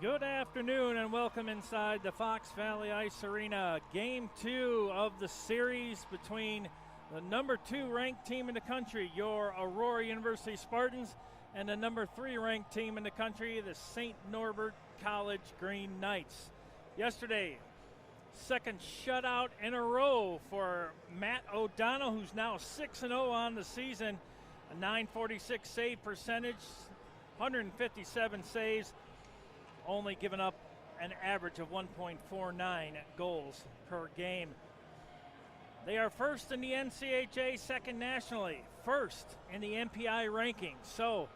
Good afternoon and welcome inside the Fox Valley Ice Arena. Game 2 of the series between the number 2 ranked team in the country, your Aurora University Spartans, and the number 3 ranked team in the country, the St. Norbert College Green Knights. Yesterday, second shutout in a row for Matt O'Donnell, who's now 6-0 on the season, a .946 save percentage, 157 saves, only giving up an average of 1.49 goals per game. They are first in the NCHA, second nationally, first in the MPI rankings. So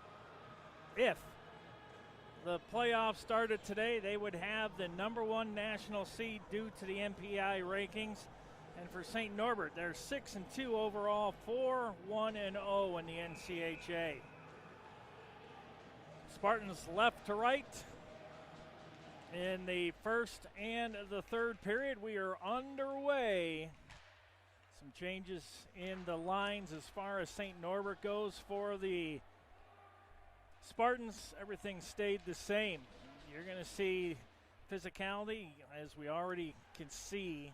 if the playoffs started today, they would have the number 1 national seed due to the MPI rankings. And for St. Norbert, they're 6-2 overall, 4-1-0 in the NCHA. Spartans left to right. In the first and the third period, we are underway. Some changes in the lines as far as St. Norbert goes. For the Spartans, everything stayed the same. You're going to see physicality, as we already can see.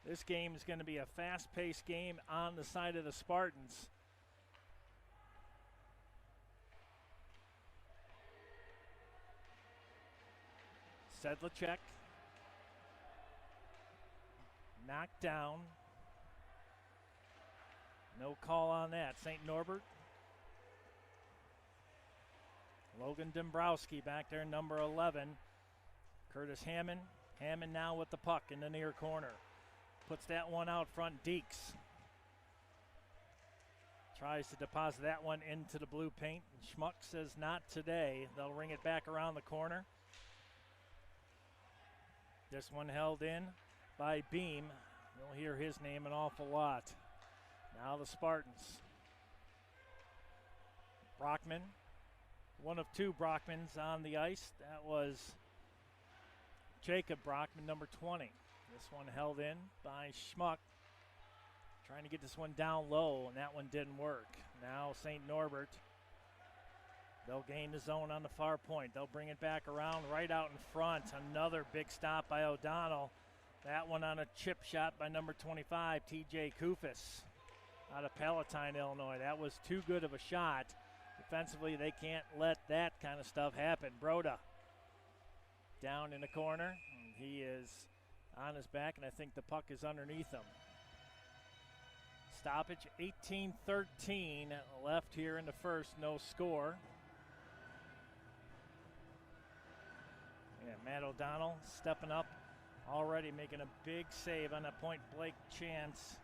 This game is going to be a fast-paced game on the side of the Spartans. Sedlacek, knocked down. No call on that. St. Norbert. Logan Dombrowski back there, number 11. Curtis Hammond. Hammond now with the puck in the near corner. Puts that one out front. Deeks tries to deposit that one into the blue paint. And Schmuck says not today. They'll ring it back around the corner. This one held in by Beam. You'll hear his name an awful lot. Now the Spartans. Brockman, one of 2 Brockmans on the ice. That was Jacob Brockman, number 20. This one held in by Schmuck. Trying to get this one down low, and that one didn't work. Now St. Norbert. They'll gain the zone on the far point. They'll bring it back around right out in front. Another big stop by O'Donnell. That one on a chip shot by number 25, TJ Kufis, out of Palatine, Illinois. That was too good of a shot. Defensively, they can't let that kind of stuff happen. Broda down in the corner. He is on his back, and I think the puck is underneath him. Stoppage, 18-13 left here in the first, no score. Yeah, Matt O'Donnell stepping up, already making a big save on a point-blank chance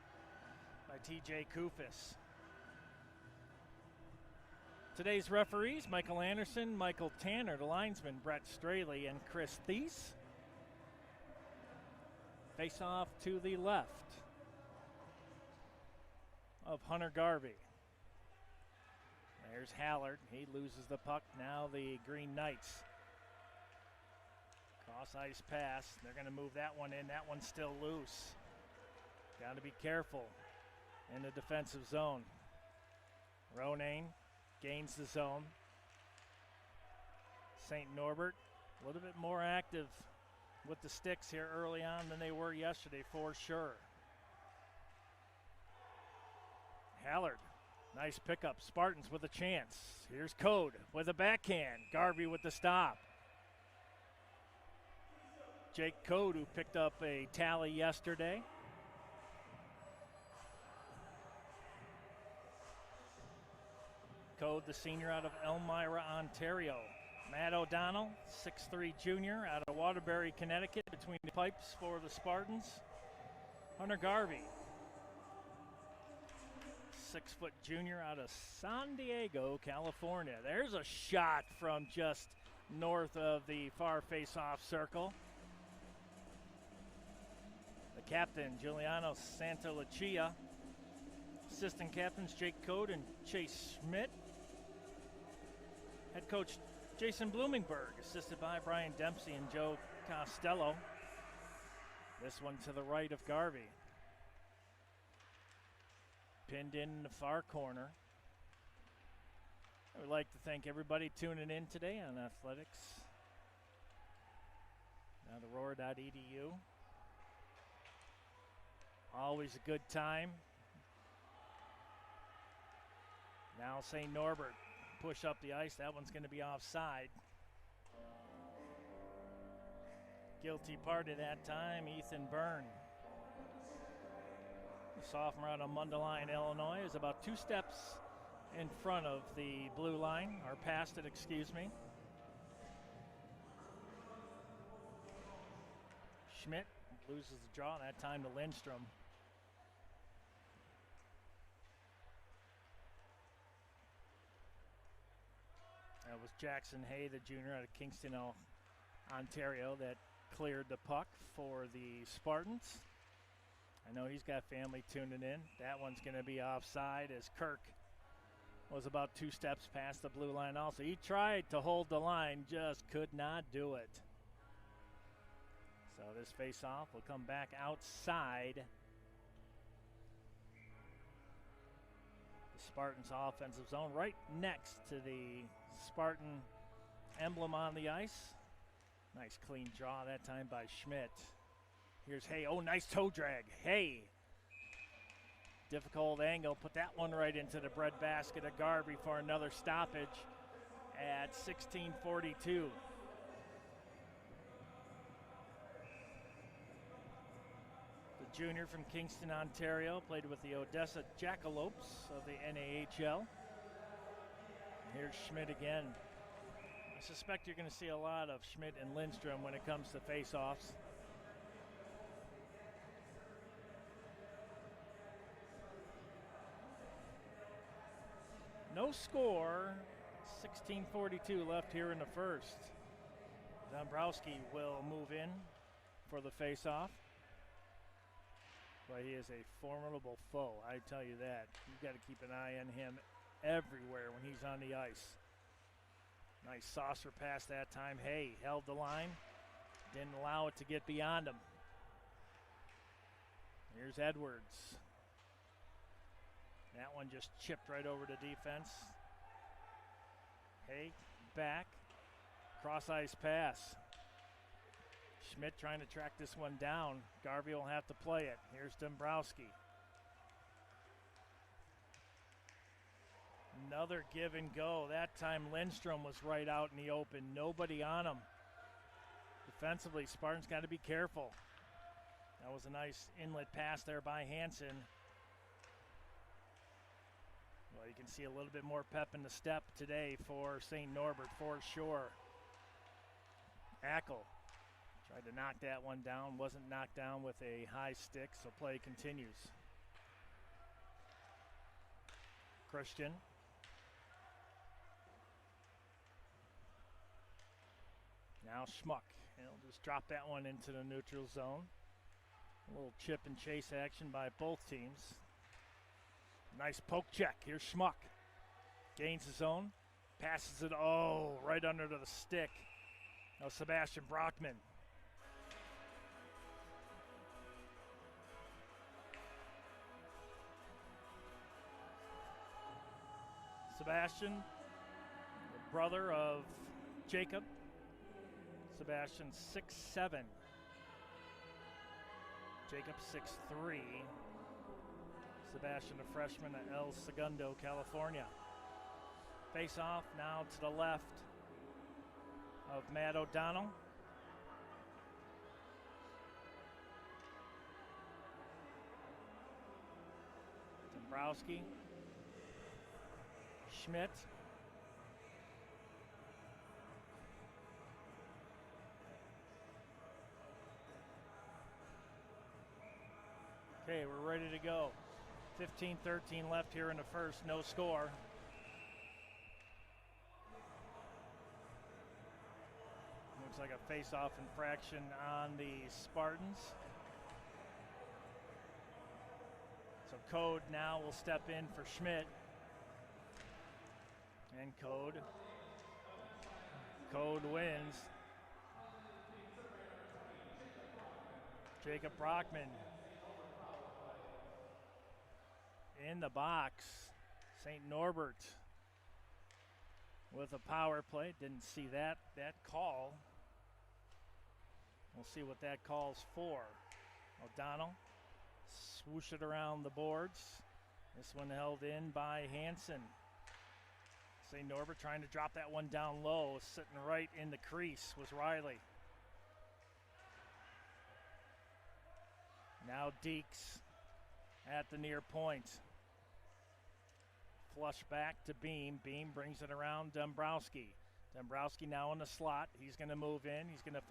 by TJ Kufis. Today's referees, Michael Anderson, Michael Tanner, the linesman, Brett Straley, and Chris Thies. Face off to the left of Hunter Garvey. There's Hallard. He loses the puck. Now the Green Knights. Cross-ice pass. They're going to move that one in. That one's still loose. Got to be careful in the defensive zone. Ronayne gains the zone. St. Norbert a little bit more active with the sticks here early on than they were yesterday, for sure. Hallard, nice pickup. Spartans with a chance. Here's Code with a backhand. Garvey with the stop. Jake Code, who picked up a tally yesterday. Code, the senior out of Elmira, Ontario. Matt O'Donnell, 6'3" junior out of Waterbury, Connecticut, between the pipes for the Spartans. Hunter Garvey, 6' junior out of San Diego, California. There's a shot from just north of the far face-off circle. The captain, Giuliano Santolucia. Assistant captains, Jake Code and Chase Schmidt. Head coach, Jason Blumenberg, assisted by Brian Dempsey and Joe Costello. This one to the right of Garvey. Pinned in the far corner. I would like to thank everybody tuning in today on Athletics Aurora.edu. Always a good time. Now St. Norbert push up the ice. That one's going to be offside. Guilty party that time, Ethan Byrne. The sophomore out of Mundelein, Illinois, is about 2 steps in front of the blue line, or past it, excuse me. Schmidt loses the draw, that time to Lindstrom. That was Jackson Hay, the junior out of Kingston, Ontario, that cleared the puck for the Spartans. I know he's got family tuning in. That one's going to be offside as Kirk was about 2 steps past the blue line also. He tried to hold the line, just could not do it. So this face-off will come back outside. The Spartans' offensive zone, right next to the Spartan emblem on the ice. Nice clean draw that time by Schmidt. Here's Hay. Oh, nice toe drag. Hay. Difficult angle. Put that one right into the breadbasket of Garvey for another stoppage at 16:42. The junior from Kingston, Ontario, played with the Odessa Jackalopes of the NAHL. Here's Schmidt again. I suspect you're going to see a lot of Schmidt and Lindstrom when it comes to face-offs. No score, 16:42 left here in the first. Dombrowski will move in for the face-off. But he is a formidable foe, I tell you that. You've got to keep an eye on him everywhere when he's on the ice. Nice saucer pass that time. Hay held the line, didn't allow it to get beyond him. Here's Edwards. That one just chipped right over to defense. Hay back, cross ice pass. Schmidt trying to track this one down. Garvey will have to play it. Here's Dombrowski. Another give and go. That time Lindstrom was right out in the open. Nobody on him. Defensively, Spartans got to be careful. That was a nice inlet pass there by Hansen. Well, you can see a little bit more pep in the step today for St. Norbert for sure. Ackle tried to knock that one down. Wasn't knocked down with a high stick, so play continues. Christian. Now Schmuck. He'll just drop that one into the neutral zone. A little chip and chase action by both teams. Nice poke check. Here's Schmuck. Gains his own. Passes it, right under to the stick of Sebastian Brockman. Sebastian, the brother of Jacob. Sebastian 6'7". Jacob 6'3". Sebastian, a freshman at El Segundo, California. Face off now to the left of Matt O'Donnell. Dombrowski. Schmidt. Okay, we're ready to go. 15-13 left here in the first, no score. Looks like a face-off infraction on the Spartans. So Code now will step in for Schmidt. And Code wins. Jacob Brockman in the box. St. Norbert with a power play. Didn't see that call. We'll see what that calls for. O'Donnell swoosh it around the boards. This one held in by Hansen. St. Norbert trying to drop that one down low. Sitting right in the crease was Riley. Now Deeks at the near point. Flush back to Beam. Beam brings it around Dombrowski. Dombrowski now in the slot. He's going to move in. He's going to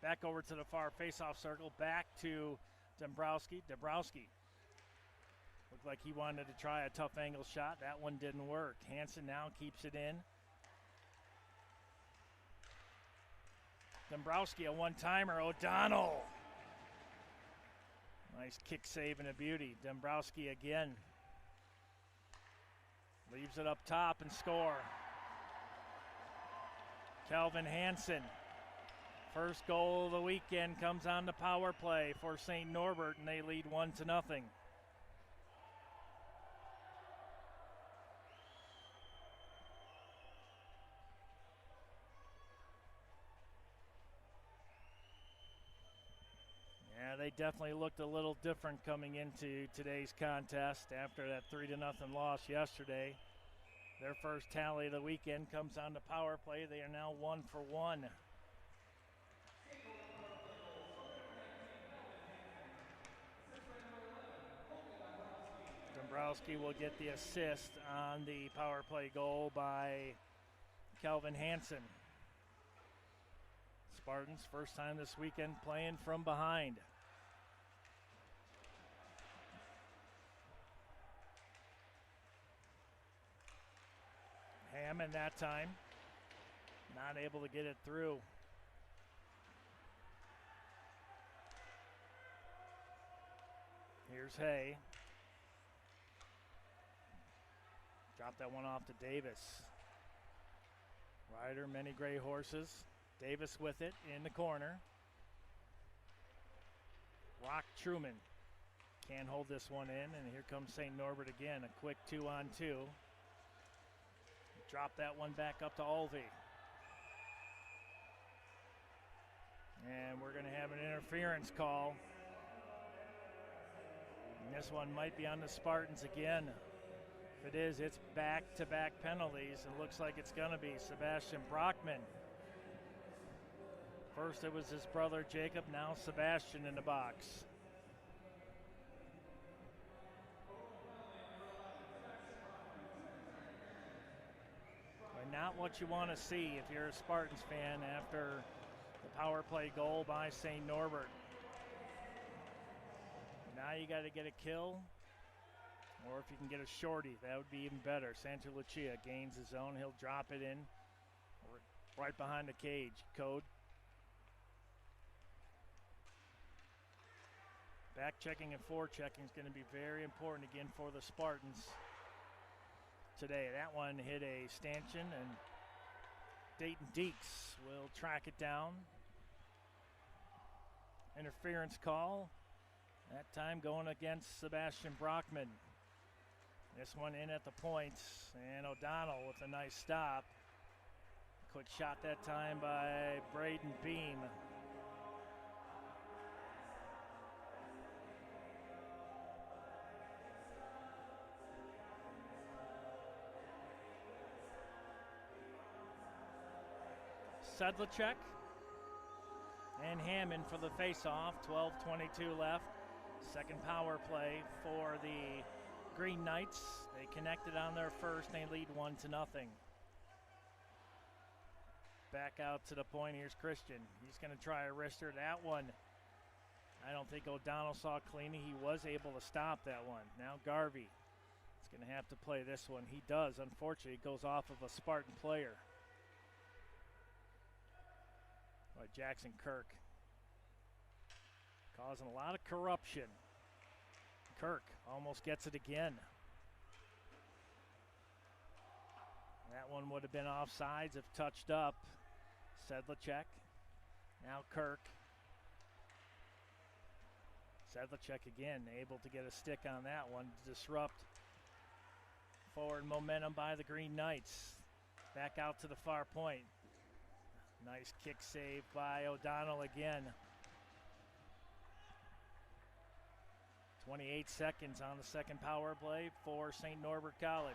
back over to the far faceoff circle. Back to Dombrowski. Dombrowski looked like he wanted to try a tough angle shot. That one didn't work. Hansen now keeps it in. Dombrowski, a one-timer. O'Donnell. Nice kick save and a beauty. Dombrowski again. Leaves it up top and score. Kelvin Hansen. First goal of the weekend comes on the power play for St. Norbert, and they lead 1-0. Yeah, they definitely looked a little different coming into today's contest after that 3-0 loss yesterday. Their first tally of the weekend comes on the power play. They are now 1 for 1. Dombrowski will get the assist on the power play goal by Kelvin Hansen. Spartans first time this weekend playing from behind. Hammond that time, not able to get it through. Here's Hay. Drop that one off to Davis. Ryder, many gray horses. Davis with it in the corner. Rock Truman can't hold this one in, and here comes St. Norbert again. A quick 2-on-2. Drop that one back up to Olvey. And we're going to have an interference call. And this one might be on the Spartans again. If it is, it's back-to-back penalties. It looks like it's going to be Sebastian Brockman. First it was his brother Jacob, now Sebastian in the box. Not what you want to see if you're a Spartans fan after the power play goal by St. Norbert. Now you got to get a kill, or if you can get a shorty, that would be even better. Santa Lucia gains his own. He'll drop it in right behind the cage. Code. Back checking and forechecking is going to be very important again for the Spartans today. That one hit a stanchion, and Dayton Deeks will track it down. Interference call. That time going against Sebastian Brockman. This one in at the points, and O'Donnell with a nice stop. Quick shot that time by Braden Beam. Sedlacek and Hammond for the face-off. 12:22 left. Second power play for the Green Knights. They connected on their first. They lead 1-0. Back out to the point. Here's Christian. He's going to try a wrister. That one, I don't think O'Donnell saw cleanly. He was able to stop that one. Now Garvey is going to have to play this one. He does. Unfortunately, it goes off of a Spartan player. By Jackson Kirk. Causing a lot of corruption. Kirk almost gets it again. That one would have been offsides if touched up. Sedlacek. Now Kirk. Sedlacek again, able to get a stick on that one. Disrupt forward momentum by the Green Knights. Back out to the far point. Nice kick save by O'Donnell again. 28 seconds on the second power play for St. Norbert College.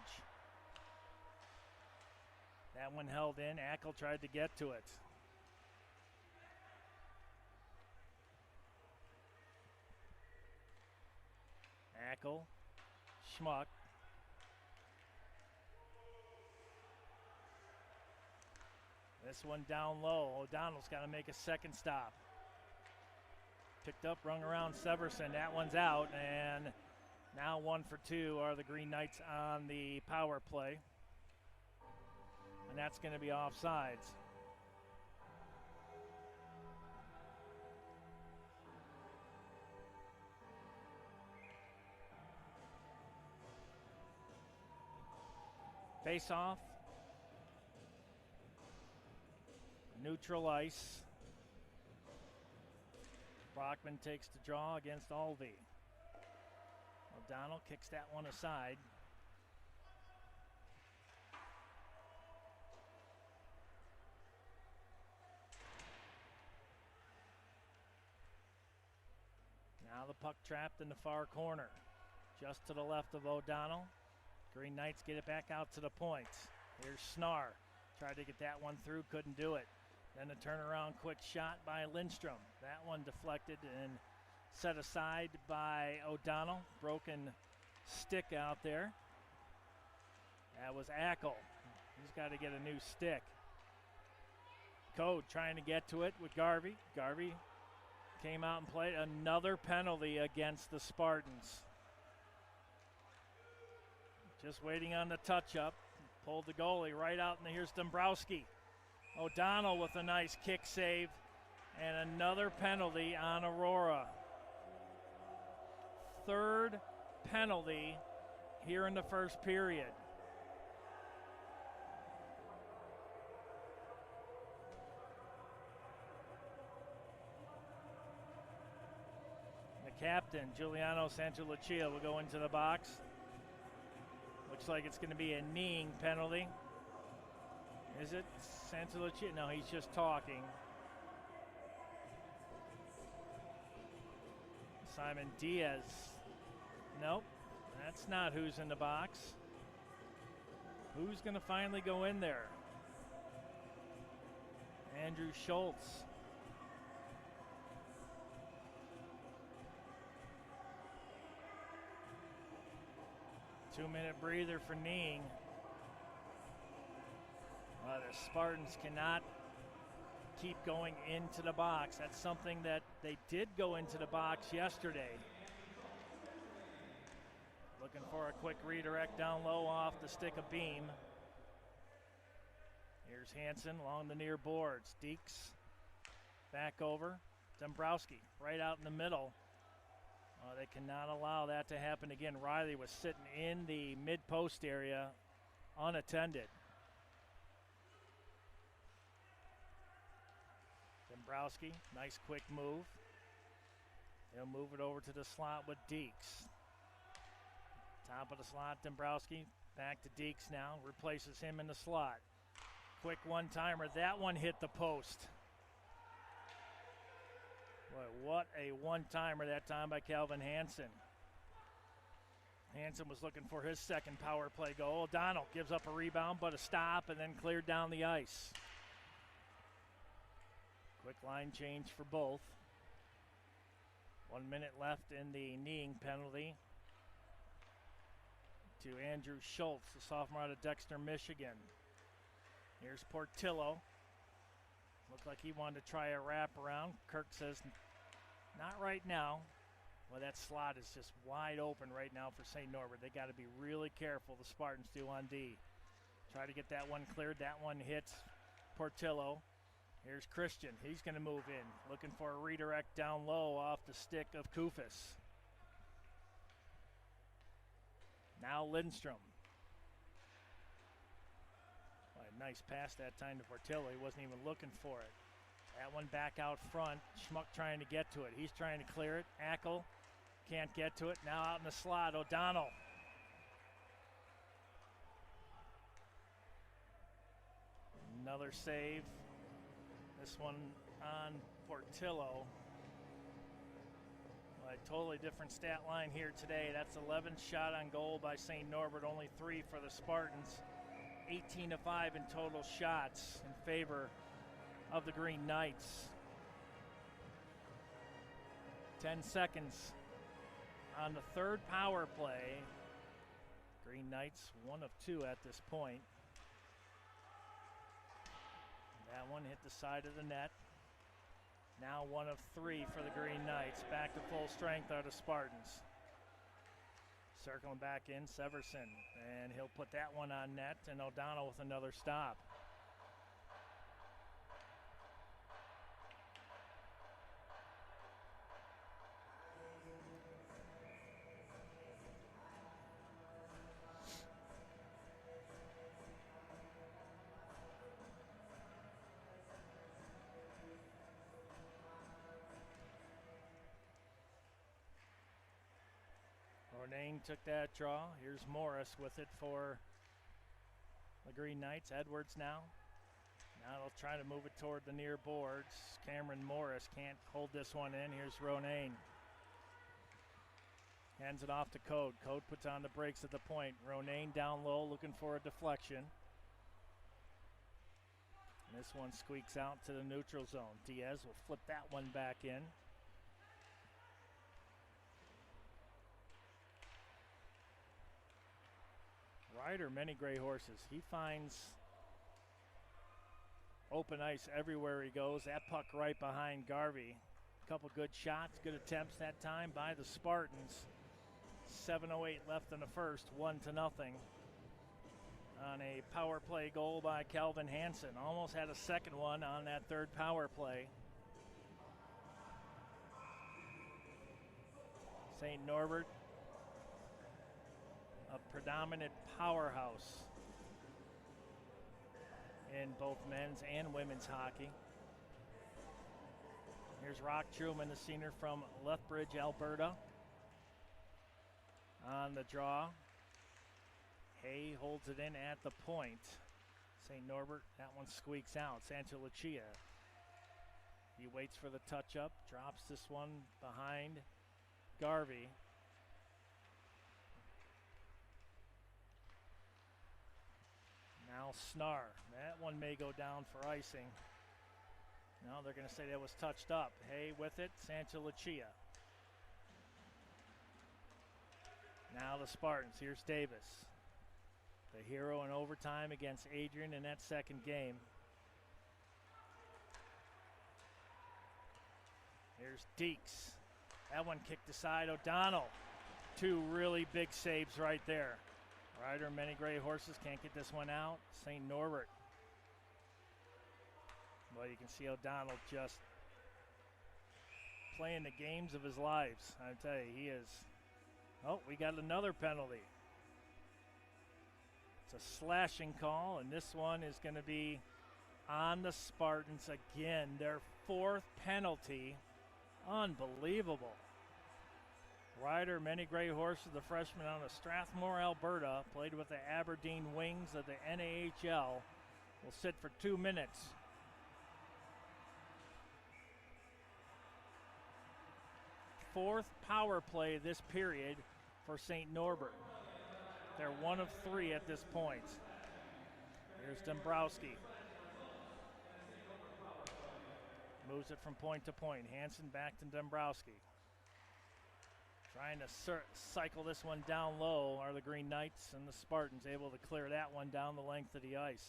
That one held in. Ackel tried to get to it. Ackel, Schmuck. This one down low. O'Donnell's got to make a second stop. Picked up, rung around Severson. That one's out, and now 1 for 2 are the Green Knights on the power play. And that's going to be offsides. Face off. Neutral ice. Brockman takes the draw against Alvey. O'Donnell kicks that one aside. Now the puck trapped in the far corner. Just to the left of O'Donnell. Green Knights get it back out to the point. Here's Snar. Tried to get that one through, couldn't do it. Then a turnaround quick shot by Lindstrom. That one deflected and set aside by O'Donnell. Broken stick out there. That was Ackel. He's got to get a new stick. Code trying to get to it with Garvey. Garvey came out and played another penalty against the Spartans. Just waiting on the touch-up. Pulled the goalie right out, and here's Dombrowski. O'Donnell with a nice kick save, and another penalty on Aurora. Third penalty here in the first period. The captain, Giuliano Santalucia, will go into the box. Looks like it's going to be a kneeing penalty. Is it Santalucia? No, he's just talking. Simon Diaz. Nope, that's not who's in the box. Who's going to finally go in there? Andrew Schultz. Two-minute breather for kneeing. The Spartans cannot keep going into the box. That's something that they did go into the box yesterday. Looking for a quick redirect down low off the stick of Beam. Here's Hansen along the near boards. Deeks back over. Dombrowski right out in the middle. They cannot allow that to happen again. Riley was sitting in the mid-post area unattended. Dombrowski, nice quick move. He'll move it over to the slot with Deeks. Top of the slot, Dombrowski. Back to Deeks now, replaces him in the slot. Quick one-timer, that one hit the post. Boy, what a one-timer that time by Calvin Hansen. Hansen was looking for his second power play goal. O'Donnell gives up a rebound, but a stop, and then cleared down the ice. Quick line change for both. 1 minute left in the kneeing penalty to Andrew Schultz, the sophomore out of Dexter, Michigan. Here's Portillo. Looked like he wanted to try a wraparound. Kirk says, not right now. Well, that slot is just wide open right now for St. Norbert. They got to be really careful, the Spartans do on D. Try to get that one cleared. That one hits Portillo. Here's Christian. He's going to move in. Looking for a redirect down low off the stick of Kufis. Now Lindstrom. Nice pass that time to Portillo. He wasn't even looking for it. That one back out front. Schmuck trying to get to it. He's trying to clear it. Ackel can't get to it. Now out in the slot, O'Donnell. Another save. This one on Portillo. a totally different stat line here today. That's 11 shot on goal by St. Norbert, only 3 for the Spartans. 18 to 5 in total shots in favor of the Green Knights. 10 seconds on the third power play. Green Knights 1 of 2 at this point. That one hit the side of the net. Now 1 of 3 for the Green Knights. Back to full strength are the Spartans. Circling back in, Severson, and he'll put that one on net, and O'Donnell with another stop. Ornane took that draw. Here's Morris with it for the Green Knights. Edwards now. Now they'll try to move it toward the near boards. Cameron Morris can't hold this one in. Here's Ronayne. Hands it off to Code. Code puts on the brakes at the point. Ronayne down low looking for a deflection. And this one squeaks out to the neutral zone. Diaz will flip that one back in. Ryder, many gray horses. He finds open ice everywhere he goes. That puck right behind Garvey. A couple good shots, good attempts that time by the Spartans. 7:08 left in the first, 1-0 on a power play goal by Calvin Hansen. Almost had a second one on that third power play. St. Norbert, a predominant powerhouse in both men's and women's hockey. Here's Rock Truman, the senior from Lethbridge, Alberta, on the draw. Hay holds it in at the point. St. Norbert, that one squeaks out. Santa Lucia, he waits for the touch-up, drops this one behind Garvey. Now Snar. That one may go down for icing. No, they're going to say that was touched up. Hay with it. Santa Lucia. Now the Spartans. Here's Davis. The hero in overtime against Adrian in that second game. Here's Deeks. That one kicked aside. O'Donnell. 2 really big saves right there. Ryder, many gray horses, can't get this one out. St. Norbert. Well, you can see O'Donnell just playing the games of his lives. I tell you, he is. Oh, we got another penalty. It's a slashing call, and this one is going to be on the Spartans again. Their 4th penalty. Unbelievable. Ryder, many gray horses, the freshman out of Strathmore, Alberta, played with the Aberdeen Wings of the NAHL, will sit for 2 minutes. Fourth power play this period for St. Norbert. They're 1 of 3 at this point. Here's Dombrowski. Moves it from point to point. Hansen back to Dombrowski. Trying to cycle this one down low are the Green Knights, and the Spartans able to clear that one down the length of the ice.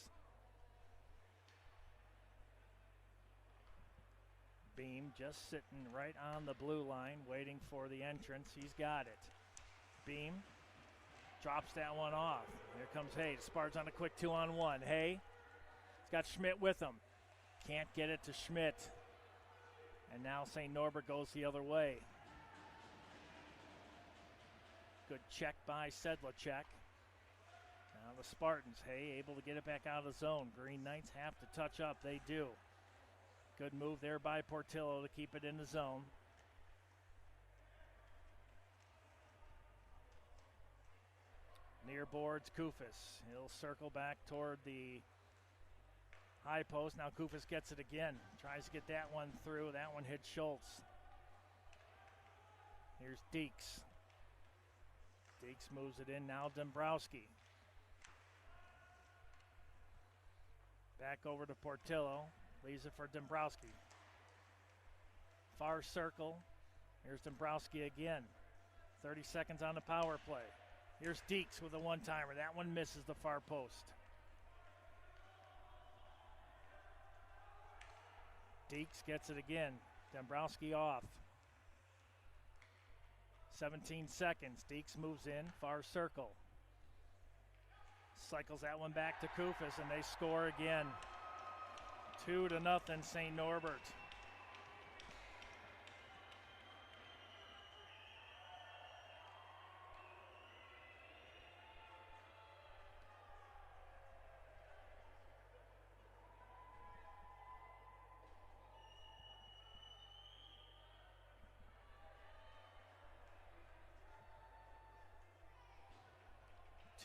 Beam just sitting right on the blue line, waiting for the entrance. He's got it. Beam drops that one off. Here comes Hay. The Spartans on a quick 2-on-1. Hay, he's got Schmidt with him. Can't get it to Schmidt. And now St. Norbert goes the other way. Good check by Sedlacek. Now the Spartans, Hay able to get it back out of the zone. Green Knights have to touch up. They do. Good move there by Portillo to keep it in the zone. Near boards, Kufis. He'll circle back toward the high post. Now Kufis gets it again. Tries to get that one through. That one hit Schultz. Here's Deeks. Deeks moves it in now. Dombrowski. Back over to Portillo. Leaves it for Dombrowski. Far circle. Here's Dombrowski again. 30 seconds on the power play. Here's Deeks with a one-timer. That one misses the far post. Deeks gets it again. Dombrowski off. 17 seconds. Deeks moves in. Far circle. Cycles that one back to Kufis, and they score again. 2-0 St. Norbert.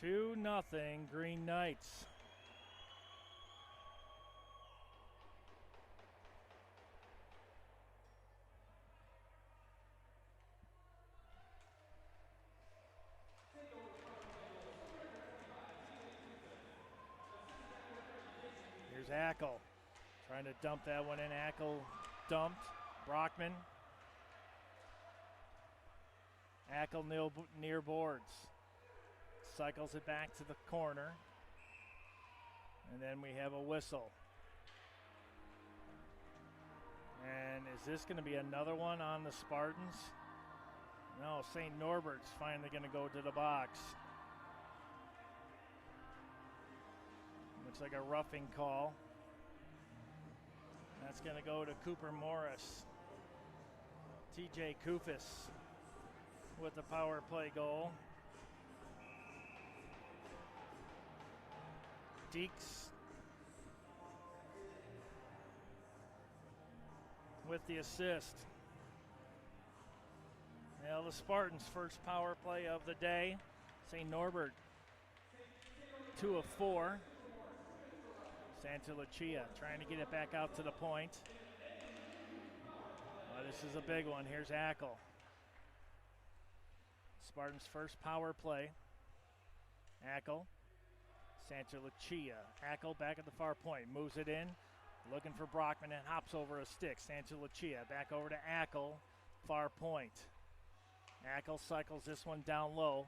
Two nothing Green Knights. Here's Ackel trying to dump that one in. Ackel dumped. Brockman. Ackel near boards. Cycles it back to the corner. And then we have a whistle. And is this going to be another one on the Spartans? No, St. Norbert's finally going to go to the box. Looks like a roughing call. That's going to go to Cooper Morris. TJ Kufis with the power play goal. Deeks with the assist. Now the Spartans' first power play of the day. St. Norbert 2 of 4. Santa Lucia trying to get it back out to the point. This is a big one. Here's Ackel. Spartans' first power play. Ackel. Santa Lucia. Ackel back at the far point. Moves it in. Looking for Brockman and hops over a stick. Santa Lucia back over to Ackel. Far point. Ackel cycles this one down low.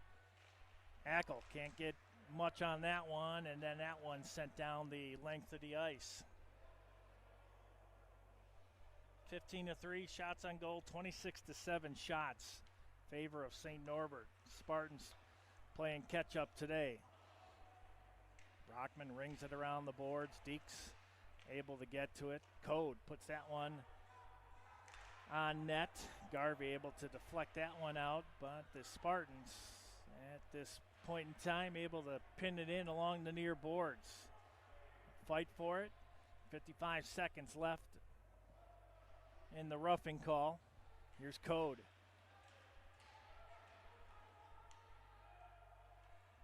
Ackel can't get much on that one, and then that one sent down the length of the ice. 15-3 shots on goal, 26-7 shots. Favor of St. Norbert. Spartans playing catch up today. Brockman rings it around the boards. Deeks able to get to it. Code puts that one on net. Garvey able to deflect that one out, but the Spartans at this point in time able to pin it in along the near boards. Fight for it. 55 seconds left in the roughing call. Here's Code.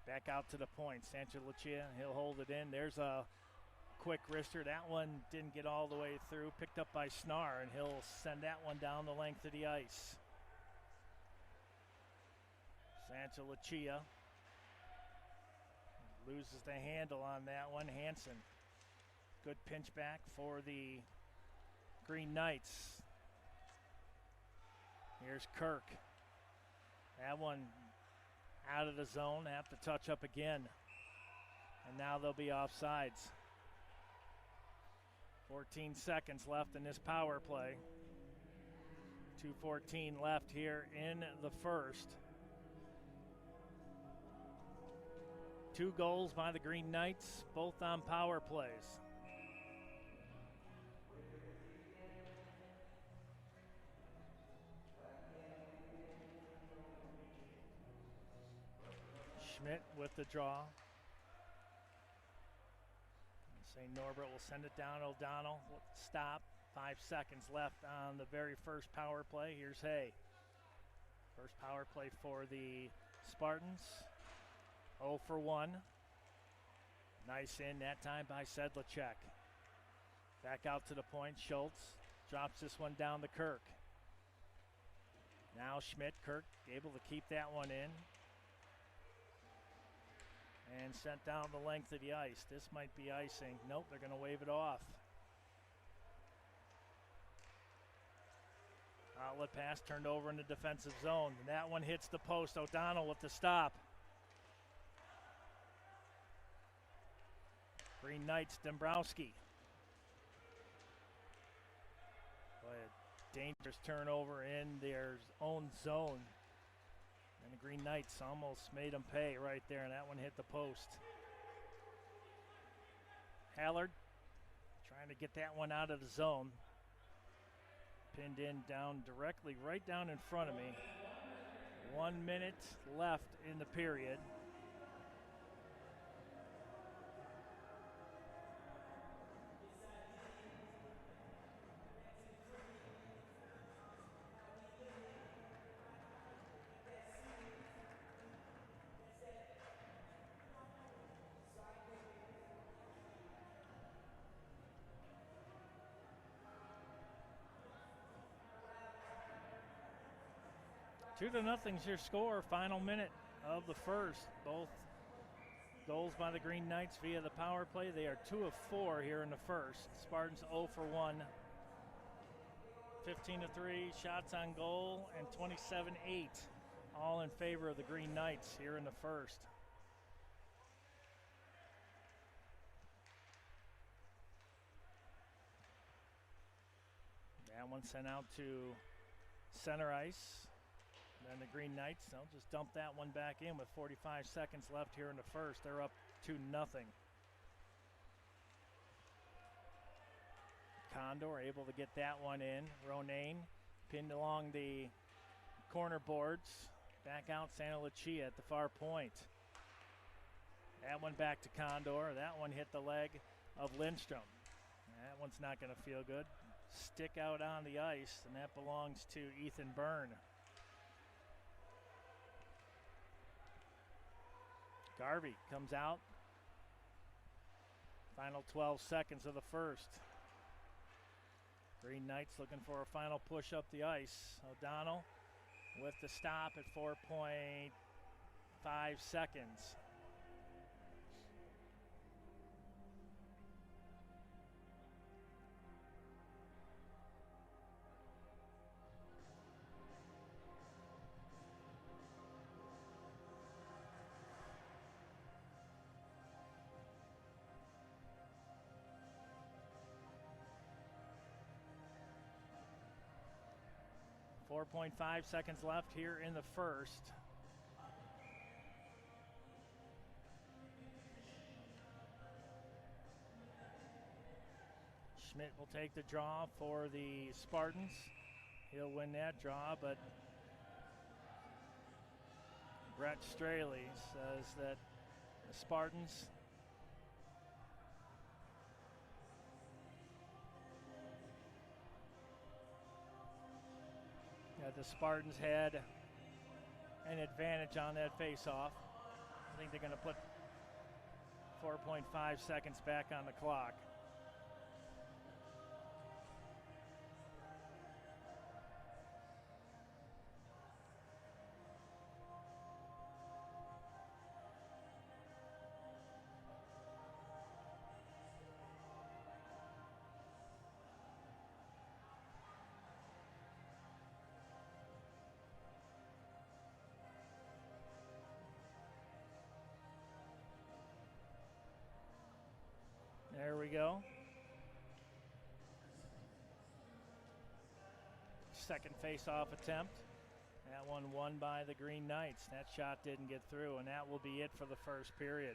Back out to the point. Santa Lucia, he'll hold it in. There's a quick wrister. That one didn't get all the way through. Picked up by Snar, and he'll send that one down the length of the ice. Santa Lucia loses the handle on that one. Hansen. Good pinch back for the Green Knights. Here's Kirk. That one out of the zone, have to touch up again. And now they'll be offsides. 14 seconds left in this power play. 2:14 left here in the first. 2 goals by the Green Knights, both on power plays. Schmidt with the draw. St. Norbert will send it down. O'Donnell will stop. 5 seconds left on the very first power play. Here's Hay. First power play for the Spartans. 0 for 1. Nice in that time by Sedlacek. Back out to the point. Schultz drops this one down to Kirk. Now Schmidt, Kirk able to keep that one in. And sent down the length of the ice. This might be icing. Nope, they're going to wave it off. Outlet pass turned over in the defensive zone. And that one hits the post. O'Donnell with the stop. Green Knights, Dombrowski. Boy, a dangerous turnover in their own zone. And the Green Knights almost made them pay right there, and that one hit the post. Hallard trying to get that one out of the zone. Pinned in down directly right down in front of me. 1 minute left in the period. Two to nothing's your score. Final minute of the first. Both goals by the Green Knights via the power play. They are 2 of 4 here in the first. Spartans 0 for 1. 15 to 3 shots on goal and 27-8. All in favor of the Green Knights here in the first. That one sent out to center ice. And the Green Knights, they'll just dump that one back in with 45 seconds left here in the first. They're up 2-0. Condor able to get that one in. Ronayne pinned along the corner boards. Back out Santa Lucia at the far point. That one back to Condor. That one hit the leg of Lindstrom. That one's not going to feel good. Stick out on the ice, and that belongs to Ethan Byrne. Garvey comes out. Final 12 seconds of the first. Green Knights looking for a final push up the ice. O'Donnell with the stop at 4.5 seconds. .5 seconds left here in the first. Schmidt will take the draw for the Spartans. He'll win that draw, but Brett Straley says that the Spartans had an advantage on that face-off. I think they're going to put 4.5 seconds back on the clock. There we go. Second face-off attempt. That one won by the Green Knights. That shot didn't get through, and that will be it for the first period.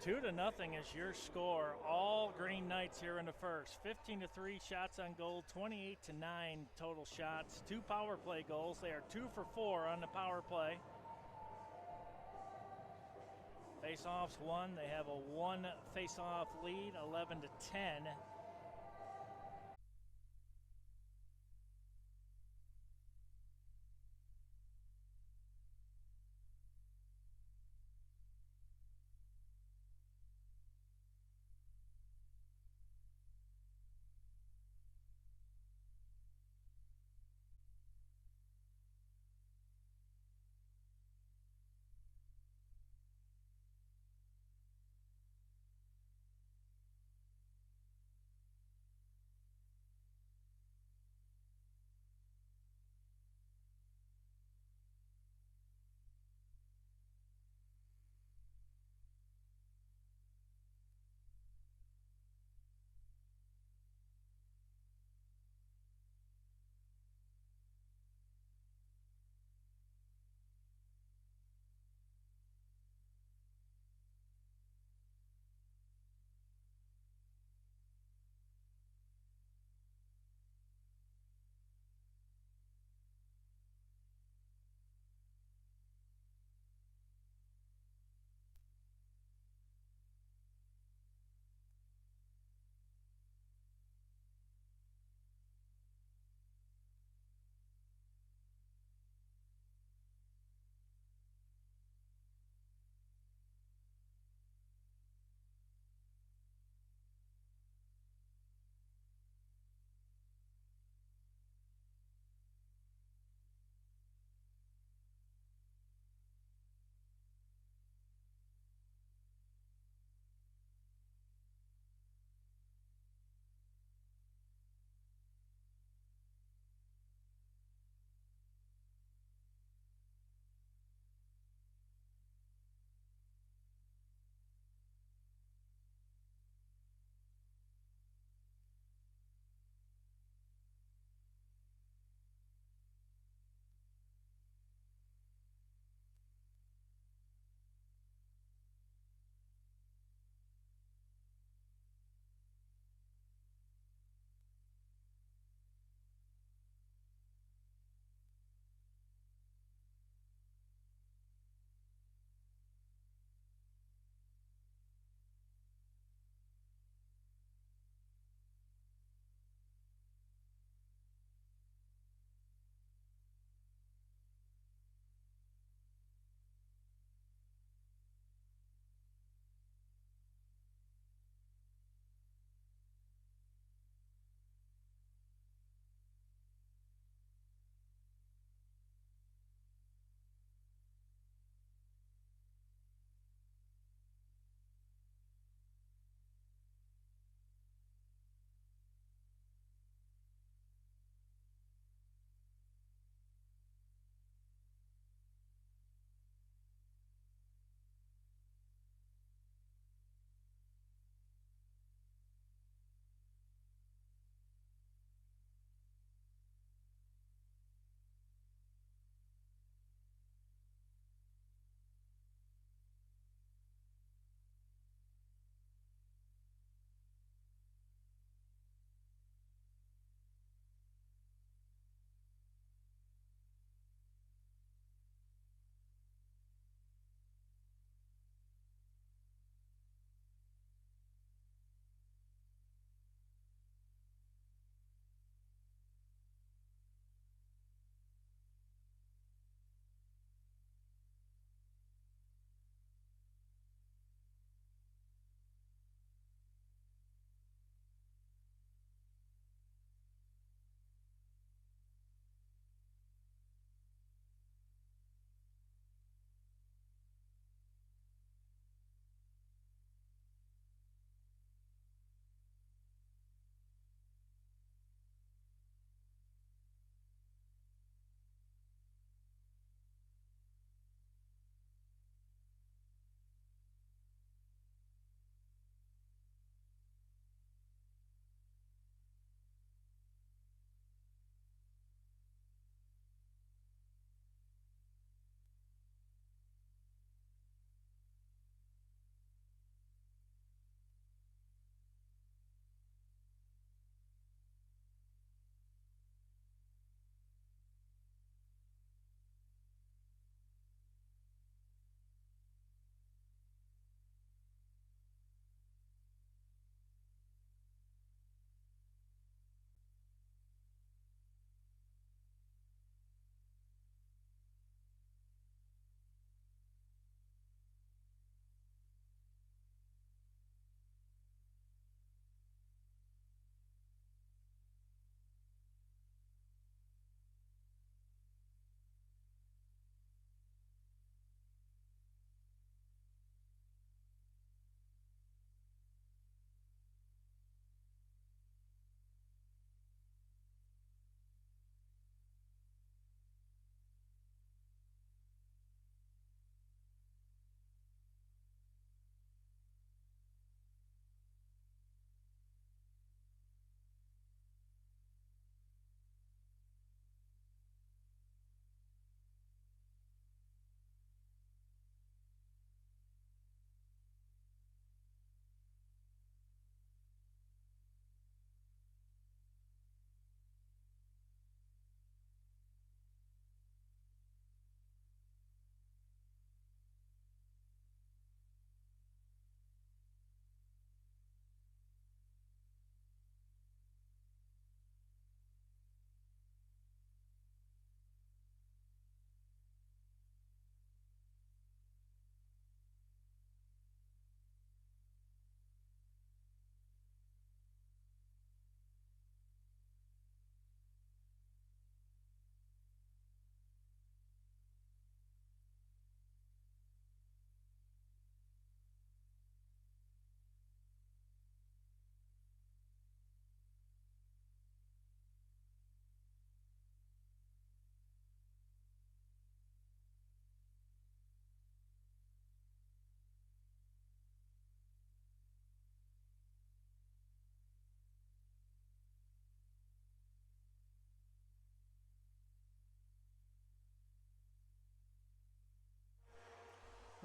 2-0 is your score. All Green Knights here in the first. 15 to 3 shots on goal, 28 to 9 total shots. 2 power play goals. They are 2 for 4 on the power play. Face-offs won. They have a 1 face-off lead, 11 to 10.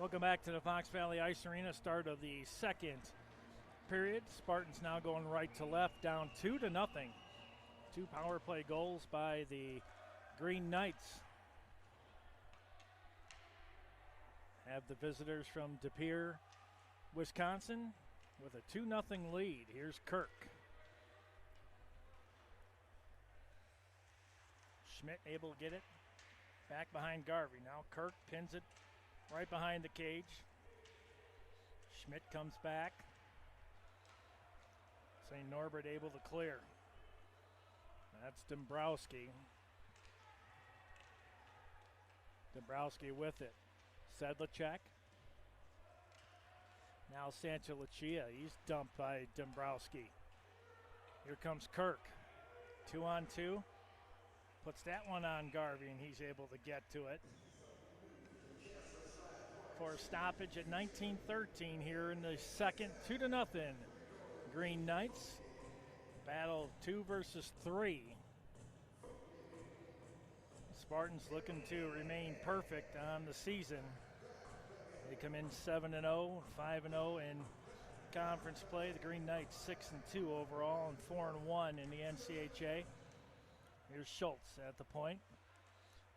Welcome back to the Fox Valley Ice Arena, start of the second period. Spartans now going right to left, down 2-0. 2 power play goals by the Green Knights. Have the visitors from De Pere, Wisconsin, with a 2-0 lead. Here's Kirk. Schmidt able to get it back behind Garvey. Now Kirk pins it right behind the cage. Schmidt comes back. St. Norbert able to clear. That's Dombrowski. Dombrowski with it. Sedlacek. Now Santa Lucia. He's dumped by Dombrowski. Here comes Kirk. 2-on-2. Puts that one on Garvey, and he's able to get to it. For a stoppage at 19:13 here in the second. 2-0. Green Knights. Battle 2 versus 3. Spartans looking to remain perfect on the season. They come in 7-0, 5-0 in conference play. The Green Knights 6-2 overall and 4-1 in the NCHA. Here's Schultz at the point.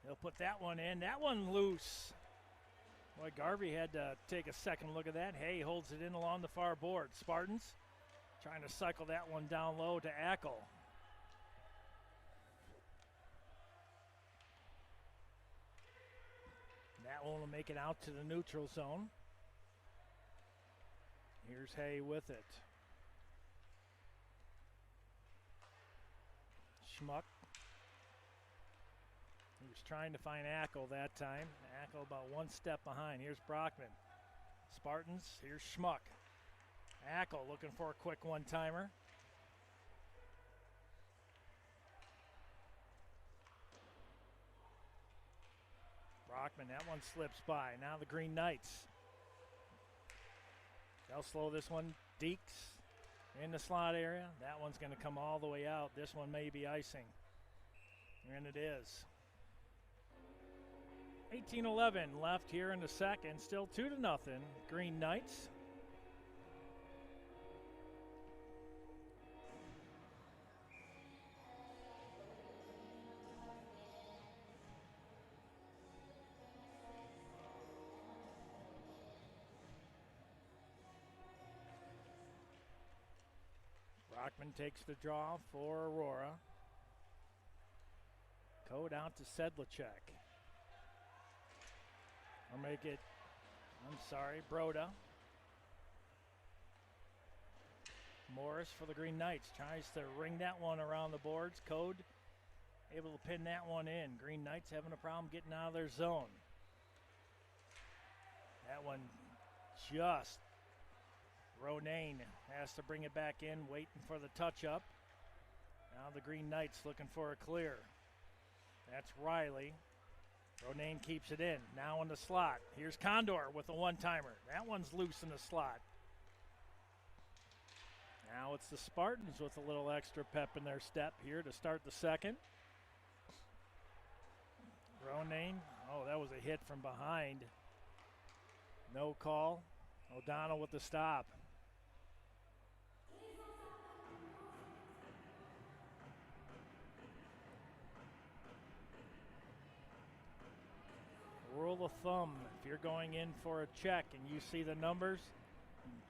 They'll put that one in. That one loose. Boy, Garvey had to take a second look at that. Hay holds it in along the far board. Spartans trying to cycle that one down low to Ackle. That one will make it out to the neutral zone. Here's Hay with it. Schmuck. He was trying to find Ackle that time. Ackle about one step behind. Here's Brockman. Spartans, here's Schmuck. Ackle looking for a quick one-timer. Brockman, that one slips by. Now the Green Knights. They'll slow this one. Deeks in the slot area. That one's going to come all the way out. This one may be icing. And it is. 18:11 left here in the second. Still 2-0. Green Knights. Brockman takes the draw for Aurora. Code out to Sedlacek. Or make it, Broda. Morris for the Green Knights tries to ring that one around the boards. Code able to pin that one in. Green Knights having a problem getting out of their zone. That one just, Ronayne has to bring it back in, waiting for the touch-up. Now the Green Knights looking for a clear. That's Riley. Ronayne keeps it in. Now in the slot. Here's Condor with a one-timer. That one's loose in the slot. Now it's the Spartans with a little extra pep in their step here to start the second. Ronayne, that was a hit from behind. No call. O'Donnell with the stop. Rule of thumb, if you're going in for a check and you see the numbers,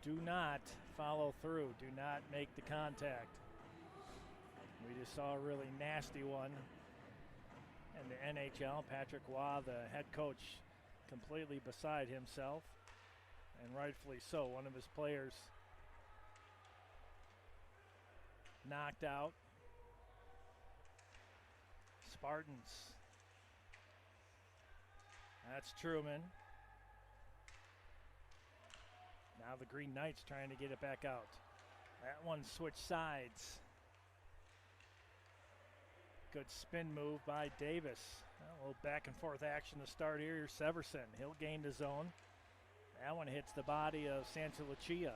do not follow through. Do not make the contact. We just saw a really nasty one in the NHL. Patrick Waugh, the head coach, completely beside himself, and rightfully so. One of his players knocked out. Spartans. That's Truman. Now the Green Knights trying to get it back out. That one switched sides. Good spin move by Davis. A little back and forth action to start here. Here's Severson. He'll gain the zone. That one hits the body of Santa Lucia.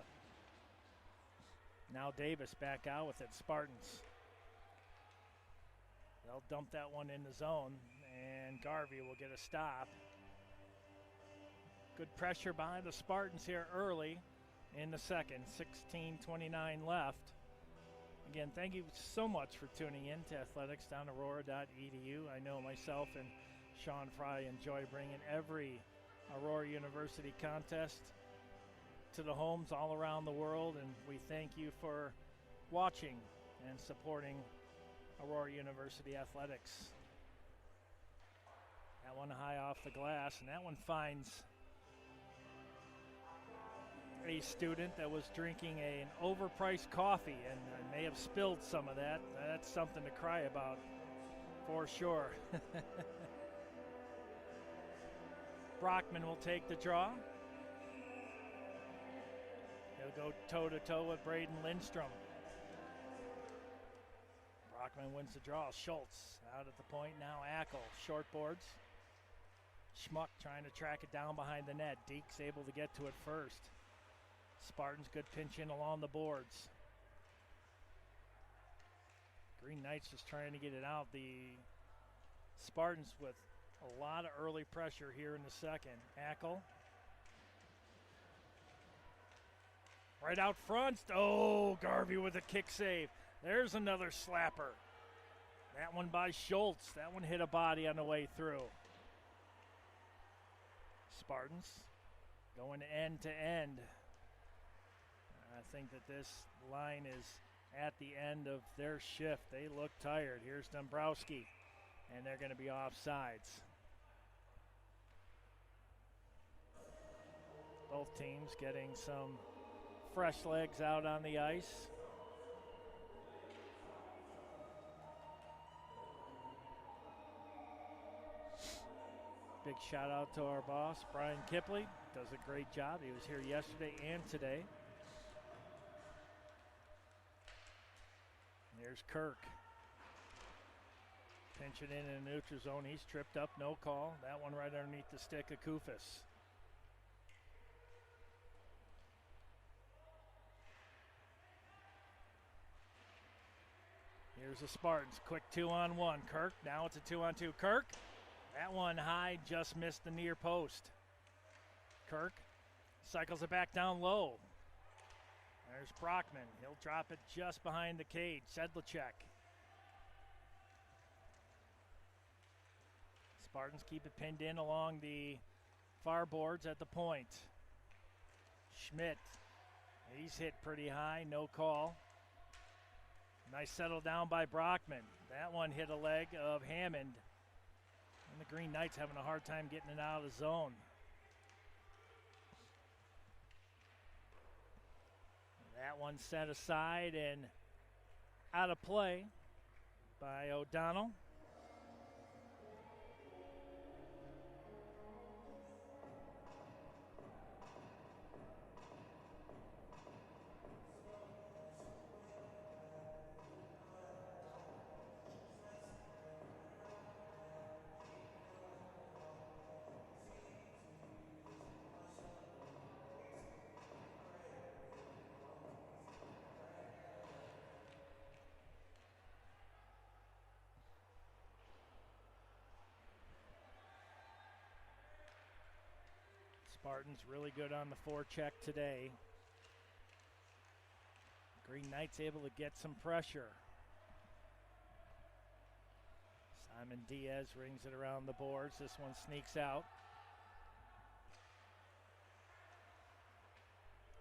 Now Davis back out with it. Spartans. They'll dump that one in the zone, and Garvey will get a stop. Good pressure by the Spartans here early in the second. 16:29 left. Again, thank you so much for tuning in to athletics.aurora.edu. I know myself and Sean Fry enjoy bringing every Aurora University contest to the homes all around the world, and we thank you for watching and supporting Aurora University athletics. That one high off the glass, and that one finds a student that was drinking an overpriced coffee and may have spilled some of that. That's something to cry about for sure. Brockman will take the draw. He'll go toe-to-toe with Braden Lindstrom. Brockman wins the draw. Schultz out at the point now. Ackel, short boards. Schmuck trying to track it down behind the net. Deke's able to get to it first. Spartans good pinch in along the boards. Green Knights just trying to get it out. The Spartans with a lot of early pressure here in the second. Ackel. Right out front. Oh, Garvey with a kick save. There's another slapper. That one by Schultz. That one hit a body on the way through. Spartans going end to end. I think that this line is at the end of their shift. They look tired. Here's Dombrowski, and they're going to be offsides. Both teams getting some fresh legs out on the ice. Big shout out to our boss, Brian Kipley. Does a great job. He was here yesterday and today. There's Kirk. Pinching in the neutral zone. He's tripped up, no call. That one right underneath the stick of Kufis. Here's the Spartans. Quick 2-on-1. Kirk. Now it's a 2-on-2. Kirk. That one high, just missed the near post. Kirk cycles it back down low. There's Brockman. He'll drop it just behind the cage. Sedlacek. Spartans keep it pinned in along the far boards at the point. Schmidt. He's hit pretty high. No call. Nice settle down by Brockman. That one hit a leg of Hammond. And the Green Knights having a hard time getting it out of the zone. That one set aside and out of play by O'Donnell. Spartans really good on the forecheck today. Green Knights able to get some pressure. Simon Diaz rings it around the boards. This one sneaks out.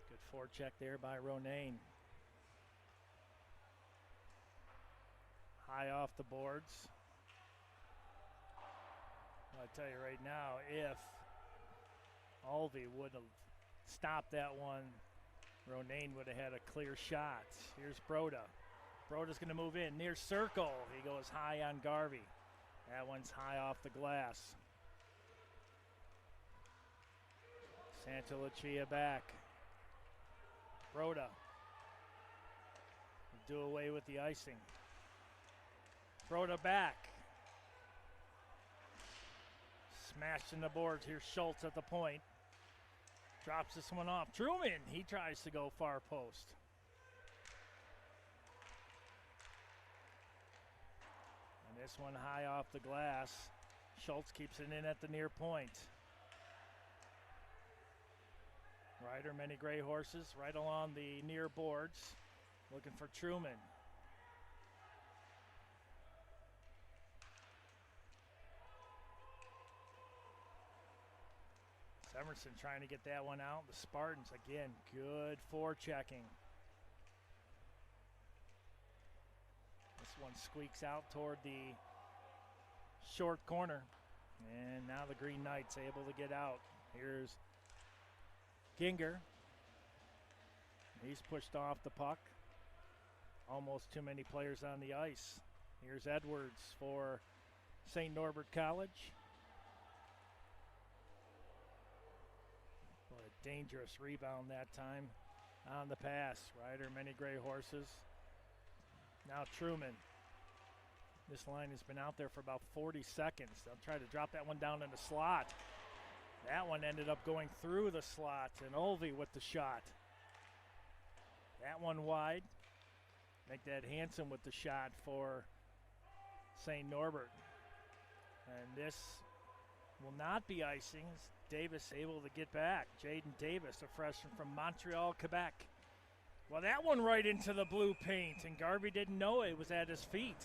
Good forecheck there by Ronayne. High off the boards. I'll tell you right now, if Alvey would have stopped that one, Ronayne would have had a clear shot. Here's Broda. Broda's going to move in. Near circle. He goes high on Garvey. That one's high off the glass. Santalucia back. Broda. Do away with the icing. Broda back. Smashed in the boards. Here's Schultz at the point. Drops this one off. Truman, he tries to go far post. And this one high off the glass. Schultz keeps it in at the near point. Rider, many gray horses right along the near boards, looking for Truman. Emerson trying to get that one out. The Spartans, again, good forechecking. This one squeaks out toward the short corner. And now the Green Knights able to get out. Here's Ginger. He's pushed off the puck. Almost too many players on the ice. Here's Edwards for St. Norbert College. What a dangerous rebound that time on the pass. Ryder, many gray horses. Now Truman. This line has been out there for about 40 seconds. They'll try to drop that one down in the slot. That one ended up going through the slot, and Olvey with the shot. That one wide. Make that Hanson with the shot for St. Norbert. And this will not be icing. Davis able to get back. Jaden Davis, a freshman from Montreal, Quebec. Well, that one right into the blue paint, and Garvey didn't know it was at his feet.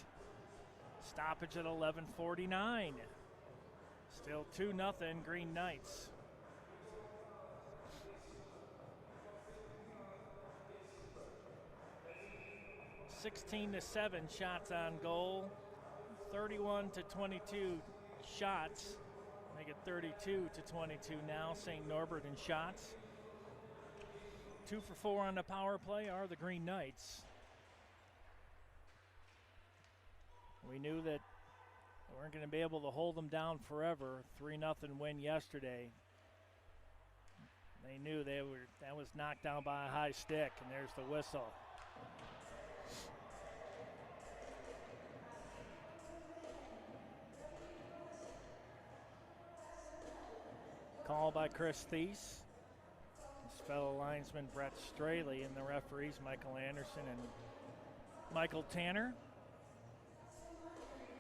Stoppage at 11:49. Still 2-0 Green Knights. (16-7) shots on goal. 31-22 shots. Make it 32-22 now. St. Norbert in shots. 2 for 4 on the power play are the Green Knights. We knew that we weren't going to be able to hold them down forever. 3-0 win yesterday. They knew that was knocked down by a high stick, and there's the whistle. Call by Chris Thies. His fellow linesman Brett Straley, and the referees Michael Anderson and Michael Tanner